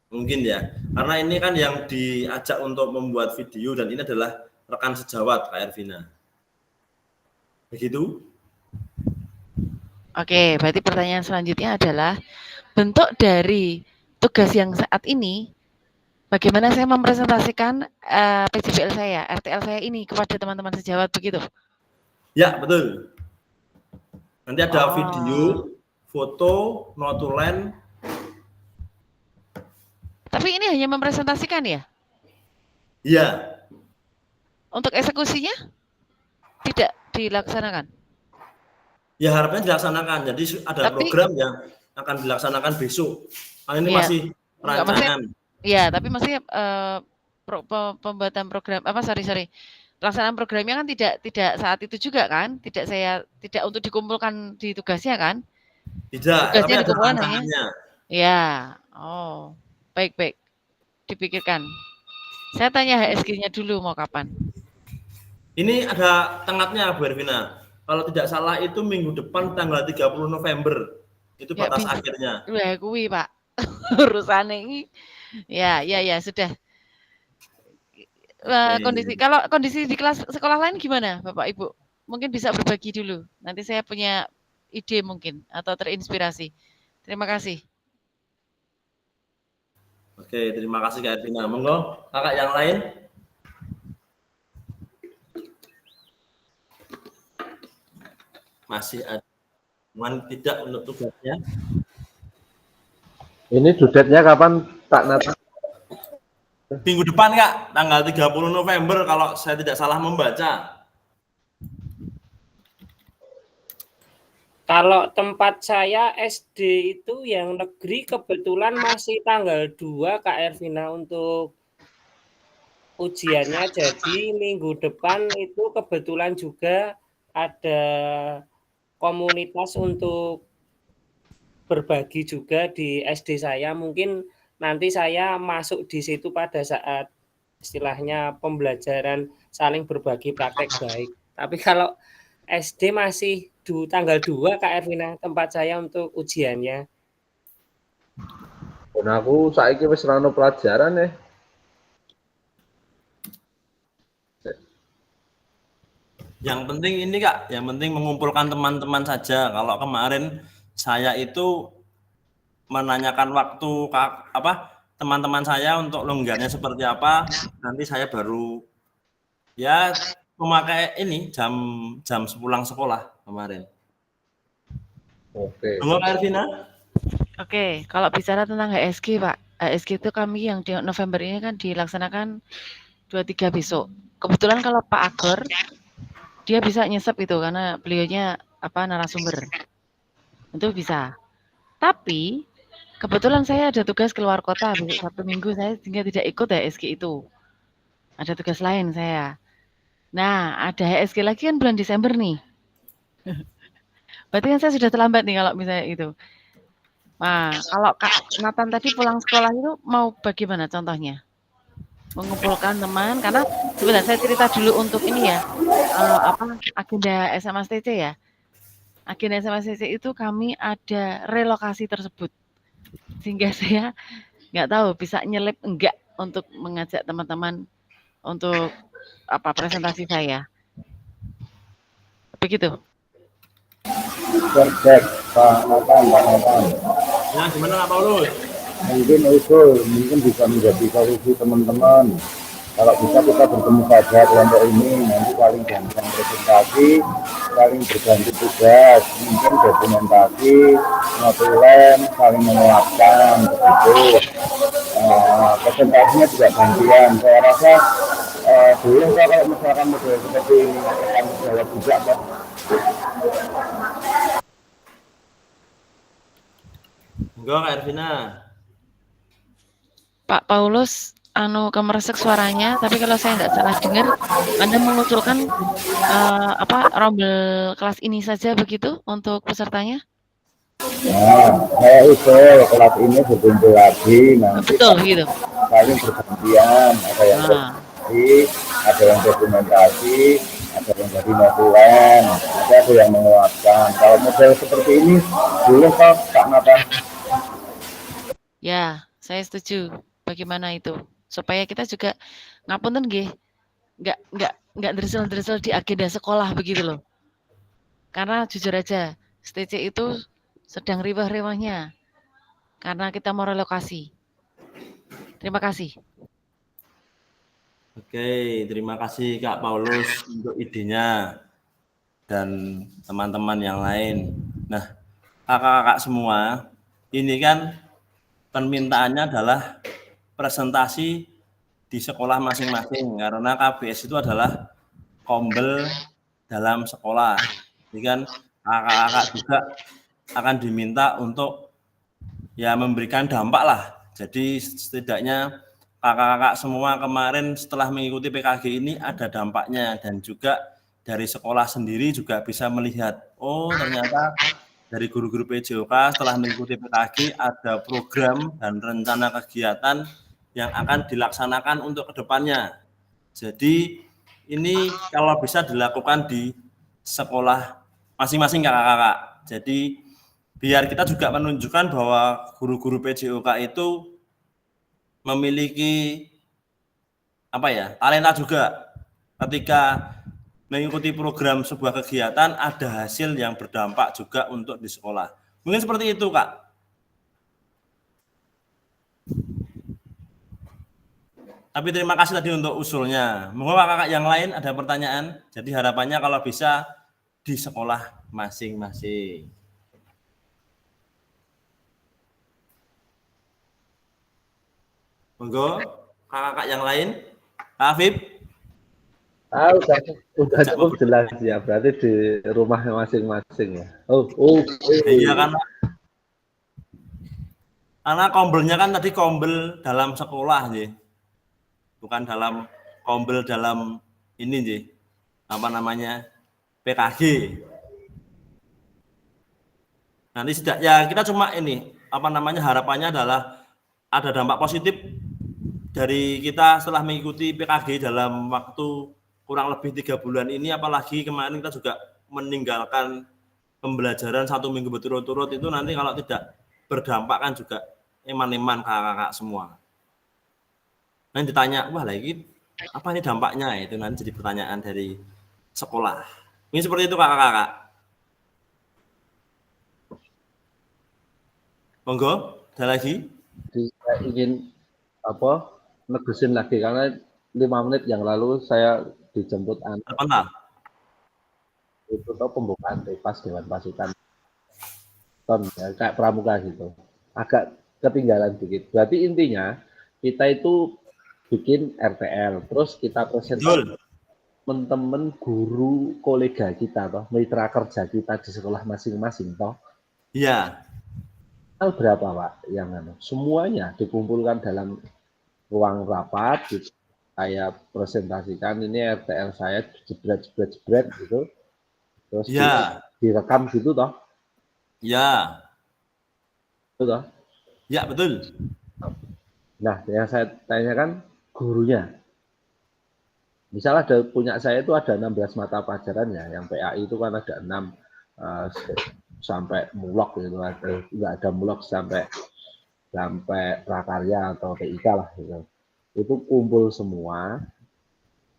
mungkin ya, karena ini kan yang diajak untuk membuat video dan ini adalah rekan sejawat Kak Ervina. Begitu? Oke, berarti pertanyaan selanjutnya adalah bentuk dari tugas yang saat ini, bagaimana saya mempresentasikan PJBL saya, RTL saya ini kepada teman-teman sejawat begitu? Ya, betul. Nanti ada video, foto, notulen. Tapi ini hanya mempresentasikan ya? Iya. Untuk eksekusinya tidak dilaksanakan? Ya harapannya dilaksanakan. Jadi ada program yang akan dilaksanakan besok. Ini masih perancangan. Iya, tapi maksudnya pembuatan program pelaksanaan programnya kan tidak saat itu juga kan? Tidak untuk dikumpulkan di tugasnya kan? Tidak, tugasnya tapi ada rancangannya. Ya, oh. Baik, dipikirkan. Saya tanya HSG-nya dulu mau kapan. Ini ada tengahnya Bu Ervina. Kalau tidak salah itu minggu depan tanggal 30 November. Itu batas akhirnya. Wah, kuwi Pak. Urusan ini. Ya, sudah. Kalau kondisi di kelas sekolah lain gimana Bapak Ibu? Mungkin bisa berbagi dulu. Nanti saya punya ide mungkin atau terinspirasi. Terima kasih. Oke, terima kasih Kak Ervina. Monggo, kakak yang lain. Masih ada tidak untuk tugasnya. Ini due-date-nya kapan Pak Nata? Minggu depan Kak, tanggal 30 November kalau saya tidak salah membaca. Kalau tempat saya SD itu yang negeri kebetulan masih tanggal 2 Kak Ervina untuk ujiannya. Jadi minggu depan itu kebetulan juga ada komunitas untuk berbagi juga di SD saya. Mungkin nanti saya masuk di situ pada saat istilahnya pembelajaran saling berbagi praktek baik. Tapi kalau SD masih tanggal 2 Kak Ervina tempat saya untuk ujiannya. Dan aku saiki wis ora ono pelajaran ya. Yang penting ini Kak, yang penting mengumpulkan teman-teman saja. Kalau kemarin saya itu menanyakan waktu teman-teman saya untuk longgarnya seperti apa, nanti saya baru ya memakai ini jam sepulang sekolah kemarin. Oke. Halo Kak Ervina. Oke, kalau bicara tentang HSG, Pak. HSG itu kami yang di November ini kan dilaksanakan 23 besok. Kebetulan kalau Pak Agor, dia bisa nyesep itu karena beliaunya narasumber. Itu bisa. Tapi kebetulan saya ada tugas keluar kota besok Sabtu Minggu, saya sehingga tidak ikut HSG itu. Ada tugas lain saya. Nah, ada HSG lagi kan bulan Desember nih. Berarti kan saya sudah terlambat nih kalau misalnya itu. Nah, kalau Kak Nathan tadi pulang sekolah itu mau bagaimana contohnya? Mengumpulkan teman karena sebentar saya cerita dulu untuk ini ya, agenda SMASTC ya. Agenda SMASTC itu kami ada relokasi tersebut. Sehingga saya nggak tahu bisa nyelip enggak untuk mengajak teman-teman untuk presentasi saya. Begitu. Cek Pak Nathan. Ya, gimana Pak Paulus? Mungkin bisa menjadi solusi teman-teman. Kalau bisa kita bertemu saja kelompok ini, nanti saling gampang presentasi, saling berganti tugas, mungkin dokumentasi, notulen, saling menguatkan, begitu. Presentasinya juga gantian. Saya rasa boleh kalau misalkan model seperti ini akan jawab juga Pak. Enggak, Kak Ervina. Pak Paulus, kemeresek suaranya, tapi kalau saya nggak salah dengar, Anda mengusulkan rombel kelas ini saja begitu untuk pesertanya? Nah, saya usul kelas ini berkumpul lagi, nanti Betul, begitu. saling bergantian, ada yang presentasi, ada yang dokumentasi, ada yang jadi notulen, ada yang menguatkan. Kalau model seperti ini, boleh kok Kak Nathan? Ya, saya setuju. Bagaimana itu? Supaya kita juga ngapunten nggih, nggak dresel-dresel di agenda sekolah begitu loh. Karena jujur aja, STC itu sedang riwah-riwahnya karena kita mau relokasi. Terima kasih. Oke, terima kasih Kak Paulus untuk idenya dan teman-teman yang lain. Nah, kakak-kakak semua, ini kan permintaannya adalah presentasi di sekolah masing-masing karena KBS itu adalah kombel dalam sekolah. Jadi kan kakak-kakak juga akan diminta untuk ya memberikan dampak lah. Jadi setidaknya kakak-kakak semua kemarin setelah mengikuti PKG ini ada dampaknya dan juga dari sekolah sendiri juga bisa melihat, oh ternyata dari guru-guru PJOK setelah mengikuti PKG ada program dan rencana kegiatan yang akan dilaksanakan untuk kedepannya. Jadi ini kalau bisa dilakukan di sekolah masing-masing kakak-kakak. Jadi biar kita juga menunjukkan bahwa guru-guru PJOK itu memiliki talenta juga. Ketika mengikuti program sebuah kegiatan ada hasil yang berdampak juga untuk di sekolah. Mungkin seperti itu, Kak. Tapi terima kasih tadi untuk usulnya. Monggo kakak yang lain ada pertanyaan. Jadi harapannya kalau bisa di sekolah masing-masing. Monggo kakak yang lain. Kak Afif. Udah cukup jelas ya. Berarti di rumah masing-masing ya. Iya karena kombelnya kan tadi kombel dalam sekolah ya. Bukan dalam kombel dalam ini sih PKG. Nanti ya kita cuma ini harapannya adalah ada dampak positif dari kita setelah mengikuti PKG dalam waktu kurang lebih 3 bulan ini, apalagi kemarin kita juga meninggalkan pembelajaran 1 minggu berturut-turut, itu nanti kalau tidak berdampak kan juga eman-eman kakak-kakak semua. Nanti ditanya, wah lagi apa ini dampaknya? Itu nanti jadi pertanyaan dari sekolah. Ini seperti itu kakak-kakak. Monggo, ada lagi? Saya ingin negesin lagi karena 5 menit yang lalu saya dijemput anak. Itu pembukaan pas Dewan Pasukan ya, kayak pramuka gitu. agak ketinggalan dikit. Berarti intinya kita itu bikin RTL, terus kita presentasi teman-teman guru kolega kita toh, mitra kerja kita di sekolah masing-masing toh. Iya. Berapa Pak yang semuanya dikumpulkan dalam ruang rapat gitu. Saya presentasikan ini RTL saya jebret gitu. Terus direkam gitu toh. Ya. Betul toh? Ya, betul. Nah, yang saya tanyakan gurunya. Misal ada punya saya itu ada 16 mata pelajaran ya, yang PAI itu kan ada 6 sampai mulok gitu, nggak ada mulok sampai prakarya atau TIK lah gitu. Itu kumpul semua,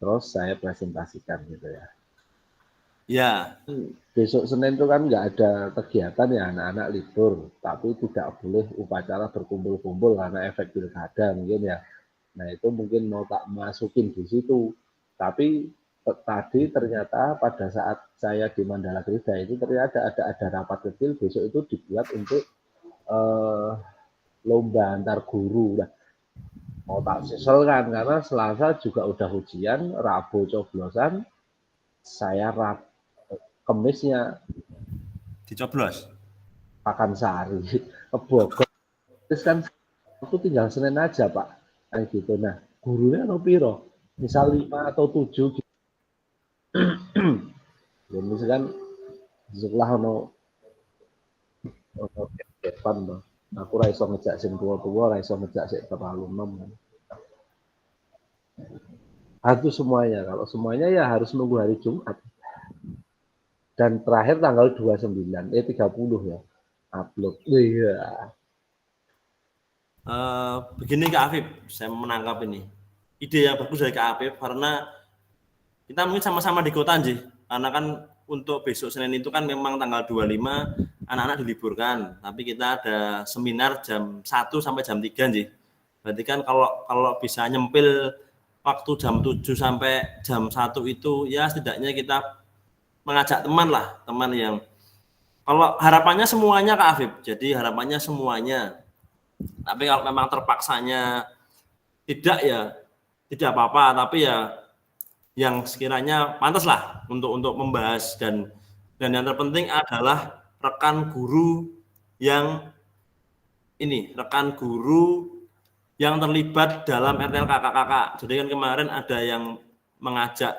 terus saya presentasikan gitu ya. Ya. Besok Senin itu kan nggak ada kegiatan ya, anak-anak libur, tapi tidak boleh upacara berkumpul-kumpul karena efek pilkada mungkin ya. Nah itu mungkin mau tak masukin di situ. Tapi tadi ternyata pada saat saya di Mandala Krida itu ternyata ada rapat kecil besok itu dibuat untuk lomba antar guru. Nah, mau tak seselkan karena Selasa juga udah ujian, Rabu coblosan, saya Kemisnya dicoblos Pakansari ke Bogor. Terus kan aku tinggal Senin aja Pak, kayak gitu. Nah gurunya no piro, misal 5 atau 7 gitu. Dan misalkan setelah depan aku ra iso ngejak sing tua-tua, ra iso ngejak sing terlalu nom. Itu semuanya. Kalau semuanya ya harus nunggu hari Jumat. Dan terakhir tanggal 29, 30 ya. Upload. Iya. Begini Kak Afif, saya menangkap ini. Ide yang bagus dari Kak Afif karena kita mungkin sama-sama di kota sih. Karena kan untuk besok Senin itu kan memang tanggal 25 anak-anak diliburkan, tapi kita ada seminar jam 1 sampai jam 3 sih. Berarti kan kalau bisa nyempil waktu jam 7 sampai jam 1 itu ya setidaknya kita mengajak teman yang kalau harapannya semuanya Kak Afif. Jadi harapannya semuanya. Tapi kalau memang terpaksanya tidak ya tidak apa-apa, tapi ya yang sekiranya pantas lah untuk membahas dan yang terpenting adalah rekan guru yang terlibat dalam RTL kakak-kakak. Jadi kan kemarin ada yang mengajak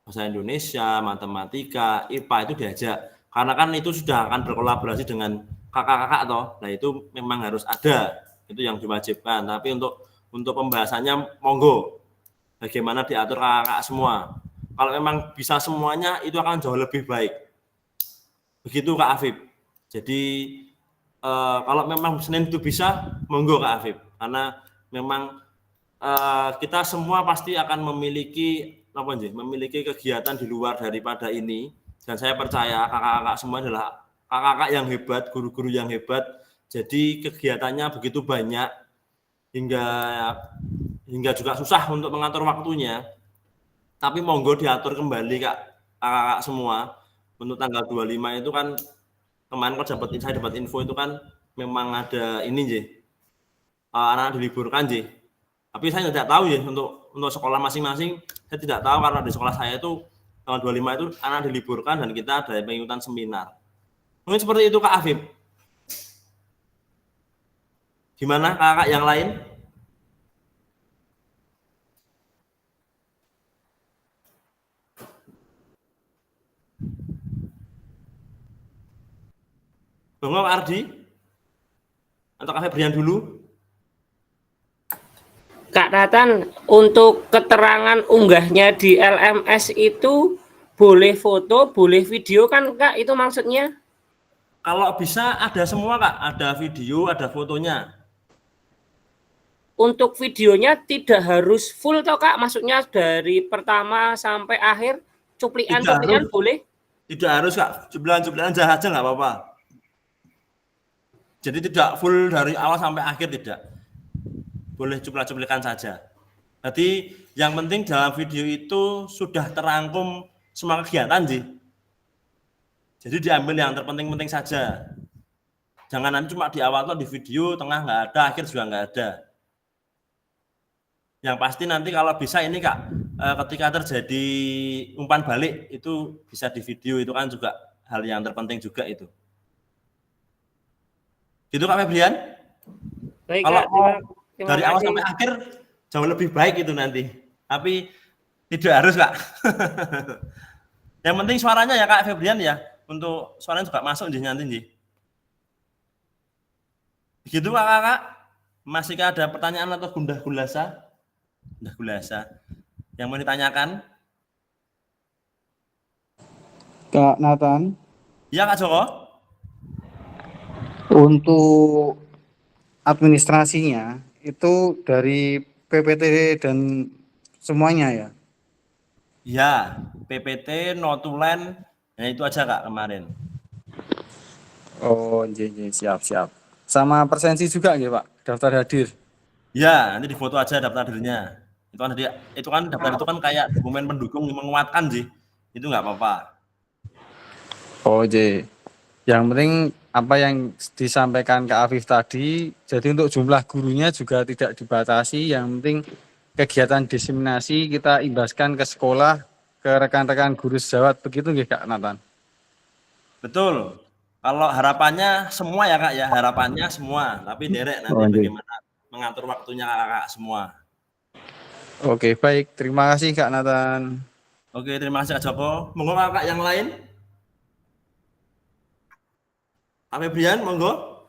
bahasa Indonesia, matematika, IPA itu diajak. Karena kan itu sudah akan berkolaborasi dengan kakak-kakak toh. Nah itu memang harus ada. Itu yang diwajibkan. Tapi untuk pembahasannya monggo. Bagaimana diatur kakak-kakak semua. Kalau memang bisa semuanya itu akan jauh lebih baik. Begitu Kak Afif. Jadi kalau memang Senin itu bisa, monggo Kak Afif. Karena memang kita semua pasti akan memiliki kegiatan di luar daripada ini. Dan saya percaya kakak-kakak semua adalah kakak-kakak yang hebat, guru-guru yang hebat. Jadi kegiatannya begitu banyak hingga juga susah untuk mengatur waktunya. Tapi monggo diatur kembali kakak-kakak semua. Untuk tanggal 25 itu kan kemarin saya dapat info itu kan memang ada ini sih. Anak diliburkan sih. Tapi saya tidak tahu ya untuk sekolah masing-masing, saya tidak tahu karena di sekolah saya itu tanggal 25 itu anak diliburkan dan kita ada pengikutan seminar. Mungkin seperti itu Kak Afif. Gimana kakak yang lain? Bang Ardi? Atau Kak Febrian dulu? Kak Tatan, untuk keterangan unggahnya di LMS itu boleh foto, boleh video kan Kak? Itu maksudnya? Kalau bisa ada semua Kak, ada video, ada fotonya. Untuk videonya tidak harus full toh Kak? Maksudnya dari pertama sampai akhir, cuplikan boleh? Tidak harus Kak, cuplikan aja nggak apa-apa. Jadi tidak full dari awal sampai akhir tidak. Boleh cuplikan saja. Jadi yang penting dalam video itu sudah terangkum semua kegiatan sih. Jadi diambil yang terpenting-penting saja. Jangan nanti cuma di awal tuh di video, tengah nggak ada, akhir juga nggak ada. Yang pasti nanti kalau bisa ini Kak, ketika terjadi umpan balik itu bisa di video, itu kan juga hal yang terpenting juga itu. Gitu Kak Febrian? Baik, Kalau Kak, terima dari awal kasih. sampai akhir jauh lebih baik itu nanti. Tapi tidak harus Kak. Yang penting suaranya ya Kak Febrian ya. Untuk suaranya juga masuk nanti. Begitu Kakak. Masihkah ada pertanyaan atau gundah gulasa yang mau ditanyakan? Kak Nathan, Iya Kak Joko. untuk administrasinya itu dari PPT dan semuanya ya? Ya, PPT, notulen, ya itu aja Kak kemarin. Oh, siap. Sama persensi juga nggih Pak, daftar hadir? Ya, nanti difoto aja daftar hadirnya. Itu kan daftar itu kan kayak dokumen pendukung menguatkan sih. Itu nggak apa-apa. Oh, yang penting apa yang disampaikan Kak Afif tadi, jadi untuk jumlah gurunya juga tidak dibatasi, yang penting kegiatan diseminasi kita imbaskan ke sekolah, ke rekan-rekan guru sejawat, begitu nggih Kak Nathan? Betul. Kalau harapannya semua ya Kak ya, harapannya semua. Tapi derek nanti bagaimana mengatur waktunya Kakak semua. Oke, baik. Terima kasih Kak Nathan. Oke, terima kasih Kak Joko. Monggo Kakak yang lain. Kak Febrian, monggo.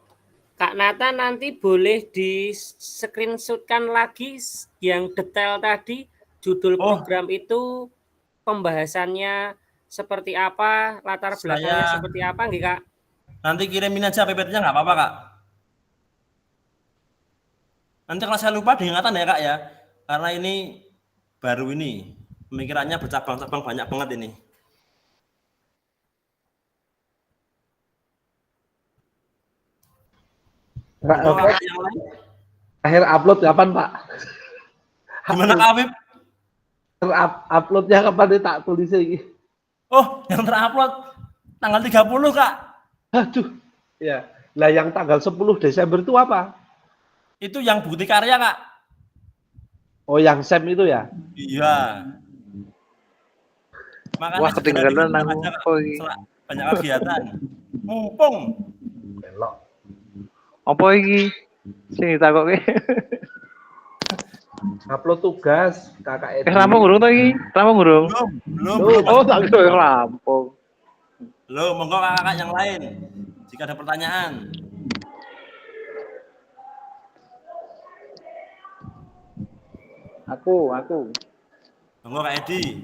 Kak Nathan nanti boleh di screenshotkan lagi yang detail tadi, judul program itu, pembahasannya seperti apa, latar belakangnya seperti apa nggih Kak? Nanti kirimin aja PPT-nya nggak apa-apa Kak. Nanti kalau saya lupa diingatan ya Kak ya, karena ini baru ini, pemikirannya bercabang-cabang banyak banget ini. Akhir upload kapan Pak? Gimana Kak Afif? Uploadnya kapan nih tak tulis lagi? Oh, yang terupload tanggal 30 Kak. Aduh, ya. Lah yang tanggal 10 Desember itu apa? Itu yang bukti karya Kak. Oh, yang SEM itu ya? Iya. Makanya wah ketinggalan aku. Banyak kegiatan. Mumpung. Apa iki? Sing ditakoke. Upload tugas Kakak Edi. Rampung urung to iki? Rampung urung? Belum. Oh, tak kira rampung. Loh, monggo kakak yang lain. Jika ada pertanyaan. Aku. Monggo Kak Edi.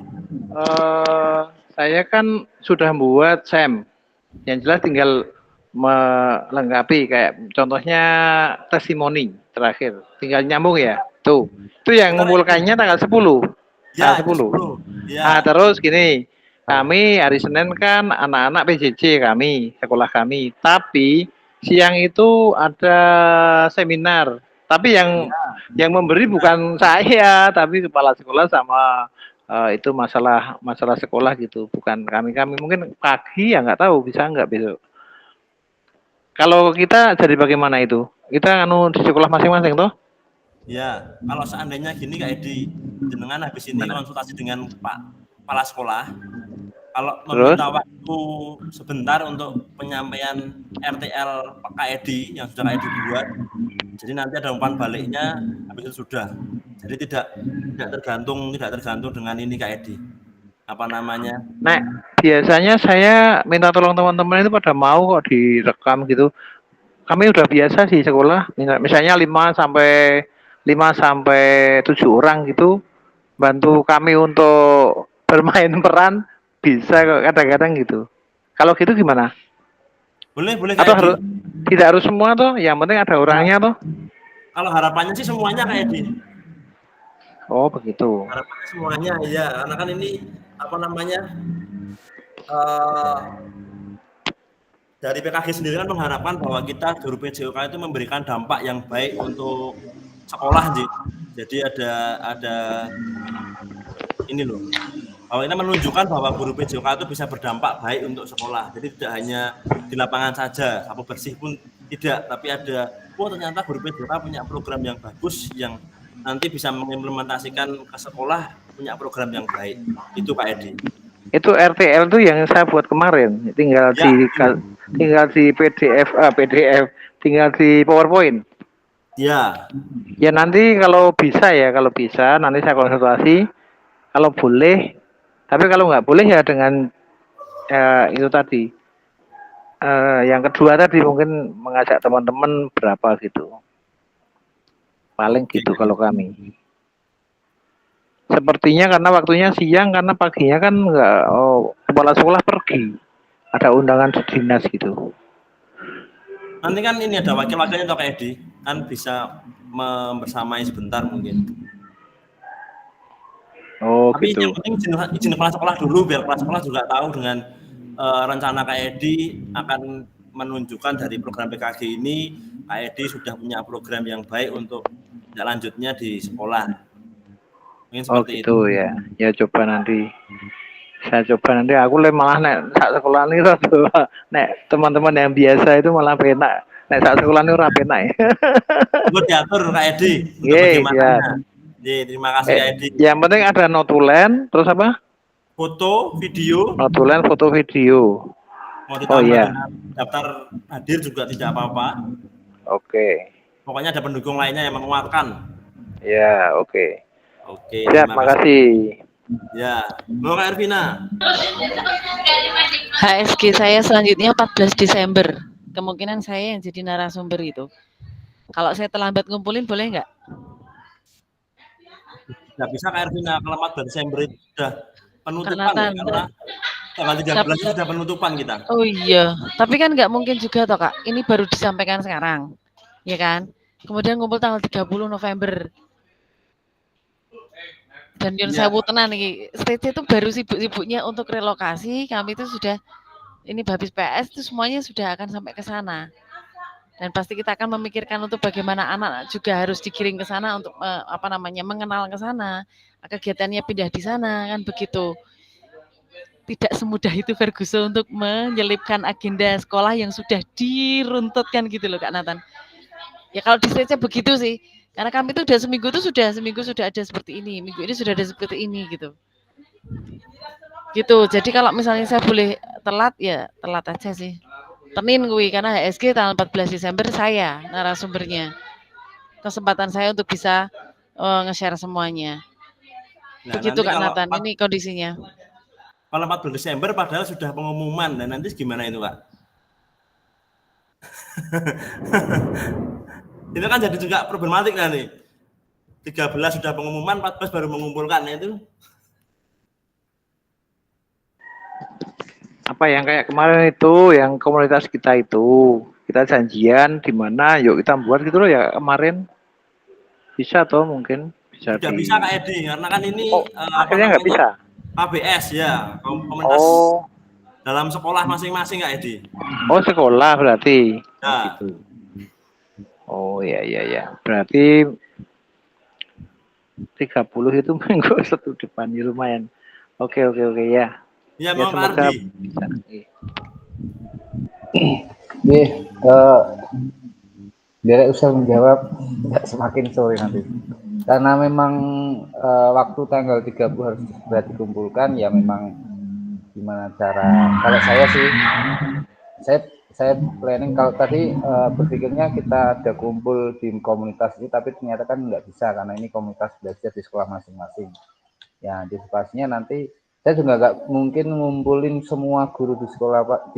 Saya kan sudah membuat SEM. Yang jelas tinggal melengkapi kayak contohnya testimoni terakhir. Tinggal nyambung ya. Tuh. Itu yang mengumpulkannya tanggal 10. Ya, tanggal 10. Ya. Nah, terus gini. Kami hari Senin kan anak-anak PJJ kami, sekolah kami. Tapi siang itu ada seminar. Tapi yang memberi bukan saya, tapi kepala sekolah sama itu masalah sekolah gitu, bukan kami mungkin pagi ya nggak tahu bisa nggak besok. Kalau kita jadi bagaimana itu? Kita di sekolah masing-masing toh? Ya, kalau seandainya gini Kak Edi, jenengan habis ini konsultasi dengan Pak Kepala Sekolah, kalau meminta waktu sebentar untuk penyampaian RTL Pak Kak Edi yang sudah Kak Edi buat, jadi nanti ada umpan baliknya habis itu sudah. Jadi tidak tergantung dengan ini Kak Edi. Apa namanya? Nah, biasanya saya minta tolong teman-teman itu pada mau kok direkam gitu. Kami udah biasa di sekolah, misalnya 5 sampai 7 orang gitu bantu kami untuk bermain peran, bisa kok kadang-kadang gitu. Kalau gitu gimana? Boleh atau tidak harus semua toh, yang penting ada orangnya toh. Kalau harapannya sih semuanya Kak Edi. Oh begitu. Harapannya semuanya ya, karena kan ini apa namanya dari PKG sendiri kan mengharapkan bahwa kita guru PJOK itu memberikan dampak yang baik untuk sekolah, jadi ada ini loh, bahwa kita menunjukkan bahwa guru PJOK itu bisa berdampak baik untuk sekolah, jadi tidak hanya di lapangan saja, sapu bersih pun tidak, tapi ada, oh ternyata guru PJK punya program yang bagus yang nanti bisa mengimplementasikan ke sekolah punya program yang baik. Itu Kak Edi. Itu RTL tuh yang saya buat kemarin, tinggal Ya, di PDF, tinggal di PowerPoint. ya. Ya nanti kalau bisa nanti saya konsultasi. Kalau boleh, tapi kalau nggak boleh ya dengan itu tadi. Yang kedua tadi mungkin mengajak teman-teman berapa gitu. Paling gitu kalau kami. Sepertinya karena waktunya siang, karena paginya kan nggak, kepala sekolah pergi. Ada undangan dinas gitu. Nanti kan ini ada wakil-wakilnya atau Kak Edi, kan bisa membersamai sebentar mungkin. Oh Tapi gitu. yang penting izin kepala sekolah dulu biar kepala sekolah juga tahu dengan rencana Kak Edi akan menunjukkan dari program PKG ini Kak Edi sudah punya program yang baik untuk tindak lanjutnya di sekolah. Mungkin seperti gitu itu. ya. Ya coba nanti. Saya coba nanti aku malah nek sak sekolah ini nek teman-teman yang biasa itu malah penak. Nek sak sekolah ini ora penak. Gue diatur Kak Edi untuk Iya, bagaimananya. Terima kasih Kak Edi. Yang penting ada notulen, terus apa? Foto, video. Notulen, foto, video. Mau ditambah dengan daftar hadir juga tidak apa-apa. Oke. Pokoknya ada pendukung lainnya yang menguatkan. Ya, oke. Oke. Siap, makasih. Ya, mau Kak Ervina. HSG saya selanjutnya 14 Desember. Kemungkinan saya yang jadi narasumber itu. Kalau saya terlambat ngumpulin boleh nggak? Nggak bisa Kak Ervina, kalau 14 Desember itu sudah penutupan ya, karena tanggal 13 itu sudah penutupan kita. Oh iya, tapi kan nggak mungkin juga toh Kak, ini baru disampaikan sekarang, ya kan? Kemudian ngumpul tanggal 30 November. Dan Yun Sewu tenan nih, stage itu baru sibuk-sibuknya untuk relokasi, kami itu sudah, ini habis PS itu semuanya sudah akan sampai ke sana. Dan pasti kita akan memikirkan untuk bagaimana anak juga harus dikirim ke sana untuk mengenal ke sana, kegiatannya pindah di sana, kan begitu. Tidak semudah itu Ferguson untuk menyelipkan agenda sekolah yang sudah diruntutkan gitu loh Kak Nathan. Ya kalau di stage begitu sih, karena kami itu seminggu sudah ada seperti ini, minggu ini sudah ada seperti ini gitu. Gitu. Jadi kalau misalnya saya boleh telat ya telat aja sih. Tenin gue karena HSG tanggal 14 Desember saya narasumbernya. Kesempatan saya untuk bisa nge-share semuanya. Nah, begitu Kak Nathan, ini kondisinya. Kalau 14 Desember padahal sudah pengumuman dan nanti gimana itu Kak? Itu kan jadi juga problematik kan nih. 13 sudah pengumuman, 14 baru mengumpulkan itu. Apa yang kayak kemarin itu, yang komunitas kita itu, kita janjian di mana, yuk kita buat gitu loh ya kemarin. Bisa toh mungkin bisa. Tidak bisa Kak Edi, karena kan ini akhirnya nggak bisa. KBS ya, komunitas dalam sekolah masing-masing Kak Edi. Oh sekolah berarti. Ya. Gitu. Oh ya. Berarti 30 itu minggu satu depan lumayan. Oke ya. Ya mau Kak Ardi. Biar usah menjawab semakin sore nanti. Karena memang waktu tanggal 30 harus segera dikumpulkan, ya memang gimana cara. Kalau saya sih, saya planning kalau tadi berpikirnya kita ada kumpul di komunitas ini, tapi ternyata kan nggak bisa karena ini komunitas belajar di sekolah masing-masing. Ya antisipasinya nanti saya juga nggak mungkin ngumpulin semua guru di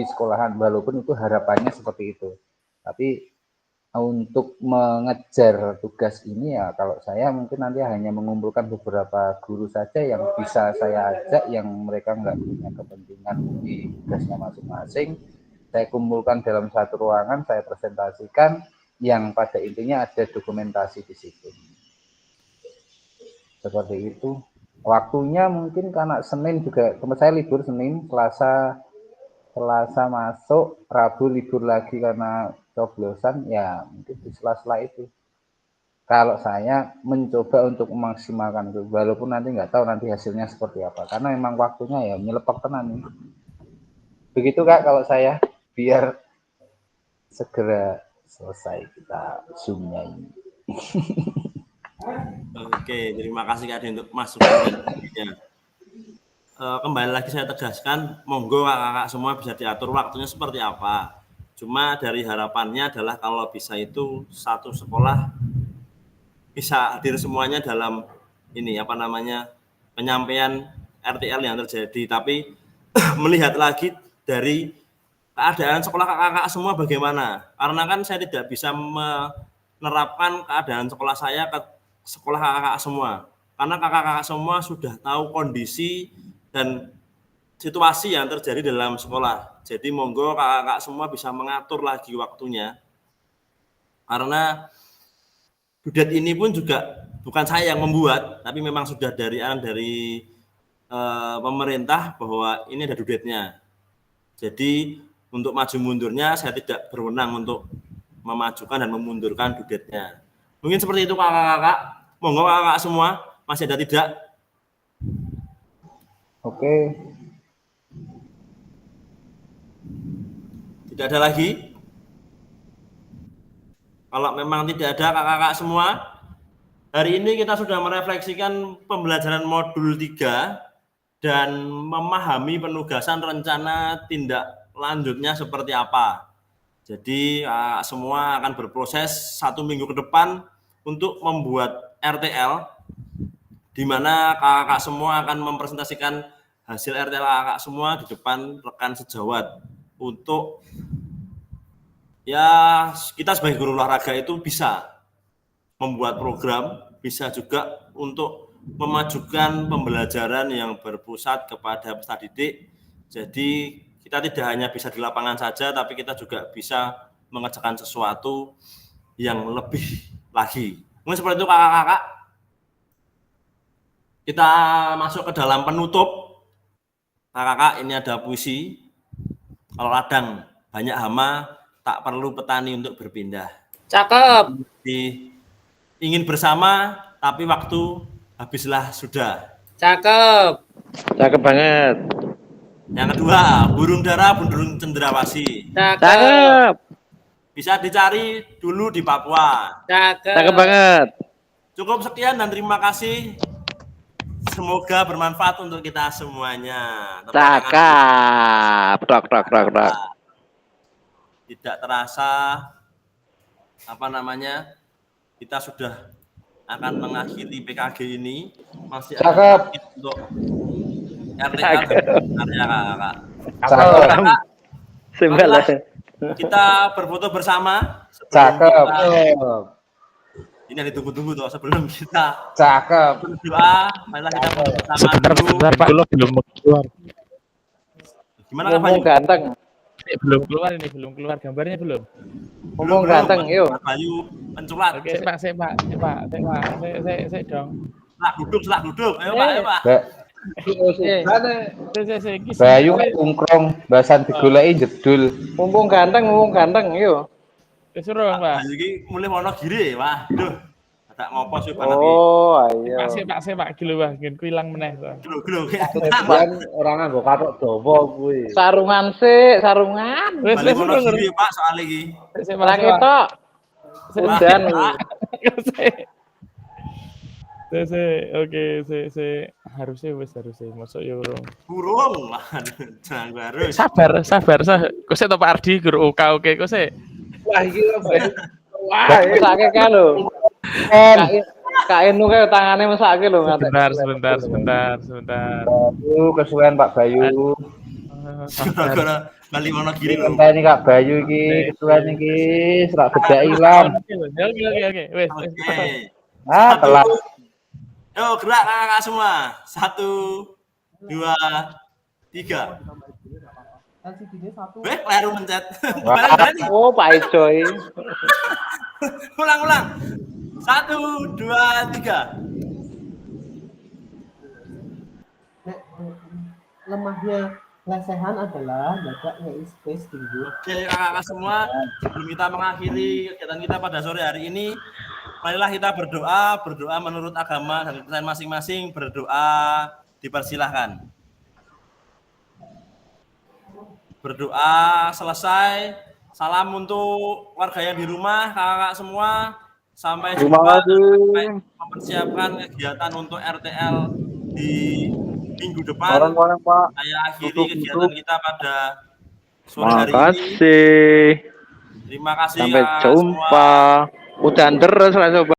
sekolahan, walaupun itu harapannya seperti itu. Tapi untuk mengejar tugas ini ya kalau saya mungkin nanti hanya mengumpulkan beberapa guru saja yang bisa saya ajak, yang mereka nggak punya kepentingan di tugasnya masing-masing. Saya kumpulkan dalam satu ruangan, saya presentasikan, yang pada intinya ada dokumentasi di situ. Seperti itu. Waktunya mungkin karena Senin juga, tempat saya libur Senin, Selasa masuk, Rabu libur lagi karena coblosan, ya mungkin di sela-sela itu. Kalau saya mencoba untuk memaksimalkan itu, walaupun nanti nggak tahu nanti hasilnya seperti apa, karena memang waktunya ya nyelepek tenan. Begitu Kak kalau saya, biar segera selesai kita Zoom-nya ini. Oke, terima kasih Kak Ade untuk masukannya. Kembali lagi saya tegaskan, monggo kakak-kakak semua bisa diatur waktunya seperti apa. Cuma dari harapannya adalah kalau bisa itu satu sekolah bisa hadir semuanya dalam ini apa namanya penyampaian RTL yang terjadi. Tapi melihat lagi dari keadaan sekolah kakak-kakak semua bagaimana. Karena kan saya tidak bisa menerapkan keadaan sekolah saya ke sekolah kakak-kakak semua. Karena kakak-kakak semua sudah tahu kondisi dan situasi yang terjadi dalam sekolah. Jadi monggo kakak-kakak semua bisa mengatur lagi waktunya. Karena dudet ini pun juga bukan saya yang membuat, tapi memang sudah dari pemerintah bahwa ini ada dudetnya. Jadi untuk maju mundurnya saya tidak berwenang untuk memajukan dan memundurkan dudetnya. Mungkin seperti itu kakak-kakak. Monggo kakak semua, masih ada tidak? Oke. Tidak ada lagi? Kalau memang tidak ada kakak-kakak semua, hari ini kita sudah merefleksikan pembelajaran modul 3 dan memahami penugasan rencana tindak lanjutnya seperti apa. Jadi semua akan berproses 1 minggu ke depan untuk membuat RTL, di mana kakak-kakak semua akan mempresentasikan hasil RTL kakak semua di depan rekan sejawat untuk ya kita sebagai guru olahraga itu bisa membuat program, bisa juga untuk memajukan pembelajaran yang berpusat kepada peserta didik. Jadi kita tidak hanya bisa di lapangan saja, tapi kita juga bisa mengerjakan sesuatu yang lebih lagi. Mungkin seperti itu kakak-kakak. Kita masuk ke dalam penutup. Kakak-kakak, ini ada puisi. Kalau ladang banyak hama, tak perlu petani untuk berpindah. Cakep. Ingin bersama, tapi waktu habislah sudah. Cakep. Cakep banget. Yang kedua, burung dara, burung cendrawasih. Cakep. Bisa dicari dulu di Papua. Cakep banget. Cukup sekian dan terima kasih. Semoga bermanfaat untuk kita semuanya. Cakep. Tok. Tidak terasa kita sudah akan mengakhiri PKG ini. Masih ada untuk RTL karya kakak. Kita berfoto bersama. Cakep. Ini yang ditunggu-tunggu tuh sebelum kita berdoa. Marilah kita bersama dulu. Pak, belum keluar. Gimana Kak Bayu? Ganteng. Belum keluar gambarnya belum. Ngomong ganteng, yuk. Bayu penculat. Oke, saya dong. Selak duduk. Ayo Pak. Bayu ungkrong, bahasan digoleki jedul. Mumpung ganteng, yuk. Disuruh, Pak. Bayu iki mulai monogiri, waduh. Ada ngopo sih Pak. Oh, ayo. Pak gilo Pak, ku ilang meneh to. Gelo. Kan orang nganggo katok dawa kuwi. Sarungan. Wis monogiri Pak soal iki. Lagi tok. Sedan. Oke, harusnya masuk ya burung. Jangan baru. Sabar. Kok saya Pak Ardi guru oke kok saya. Wah, iki lho, Bayu. Wah, mesake ka lho. Kak Enu kae tangane mesake lho ngatek. Sebentar. Bayu kesuwen Pak Bayu. Gara-gara bali monogiri lho. Ini Kak Bayu iki kesuwen iki serak bedak ilang. Oke. Wes. Telat. Yo, gerak kakak semua. 1, 2, 3. Leru mencet. Oh, Pak Coy. Ulang. 1, 2, 3. Lemahnya lesehan adalah dadanya space tinggi. Oke, kakak semua, sebelum kita mengakhiri kegiatan kita pada sore hari ini, marilah kita berdoa menurut agama dan kepercayaan masing-masing. Berdoa dipersilahkan. Berdoa selesai, Salam untuk warga yang di rumah, kakak-kakak semua. Sampai Terima jumpa dan kasih. sampai mempersiapkan kegiatan untuk RTL di minggu depan. Orang-orang Pak. Saya akhiri Tutup, kegiatan tutup. kita pada sore hari ini. Makasih. Terima kasih Sampai kakak semua. jumpa. Udan terus lah sobat.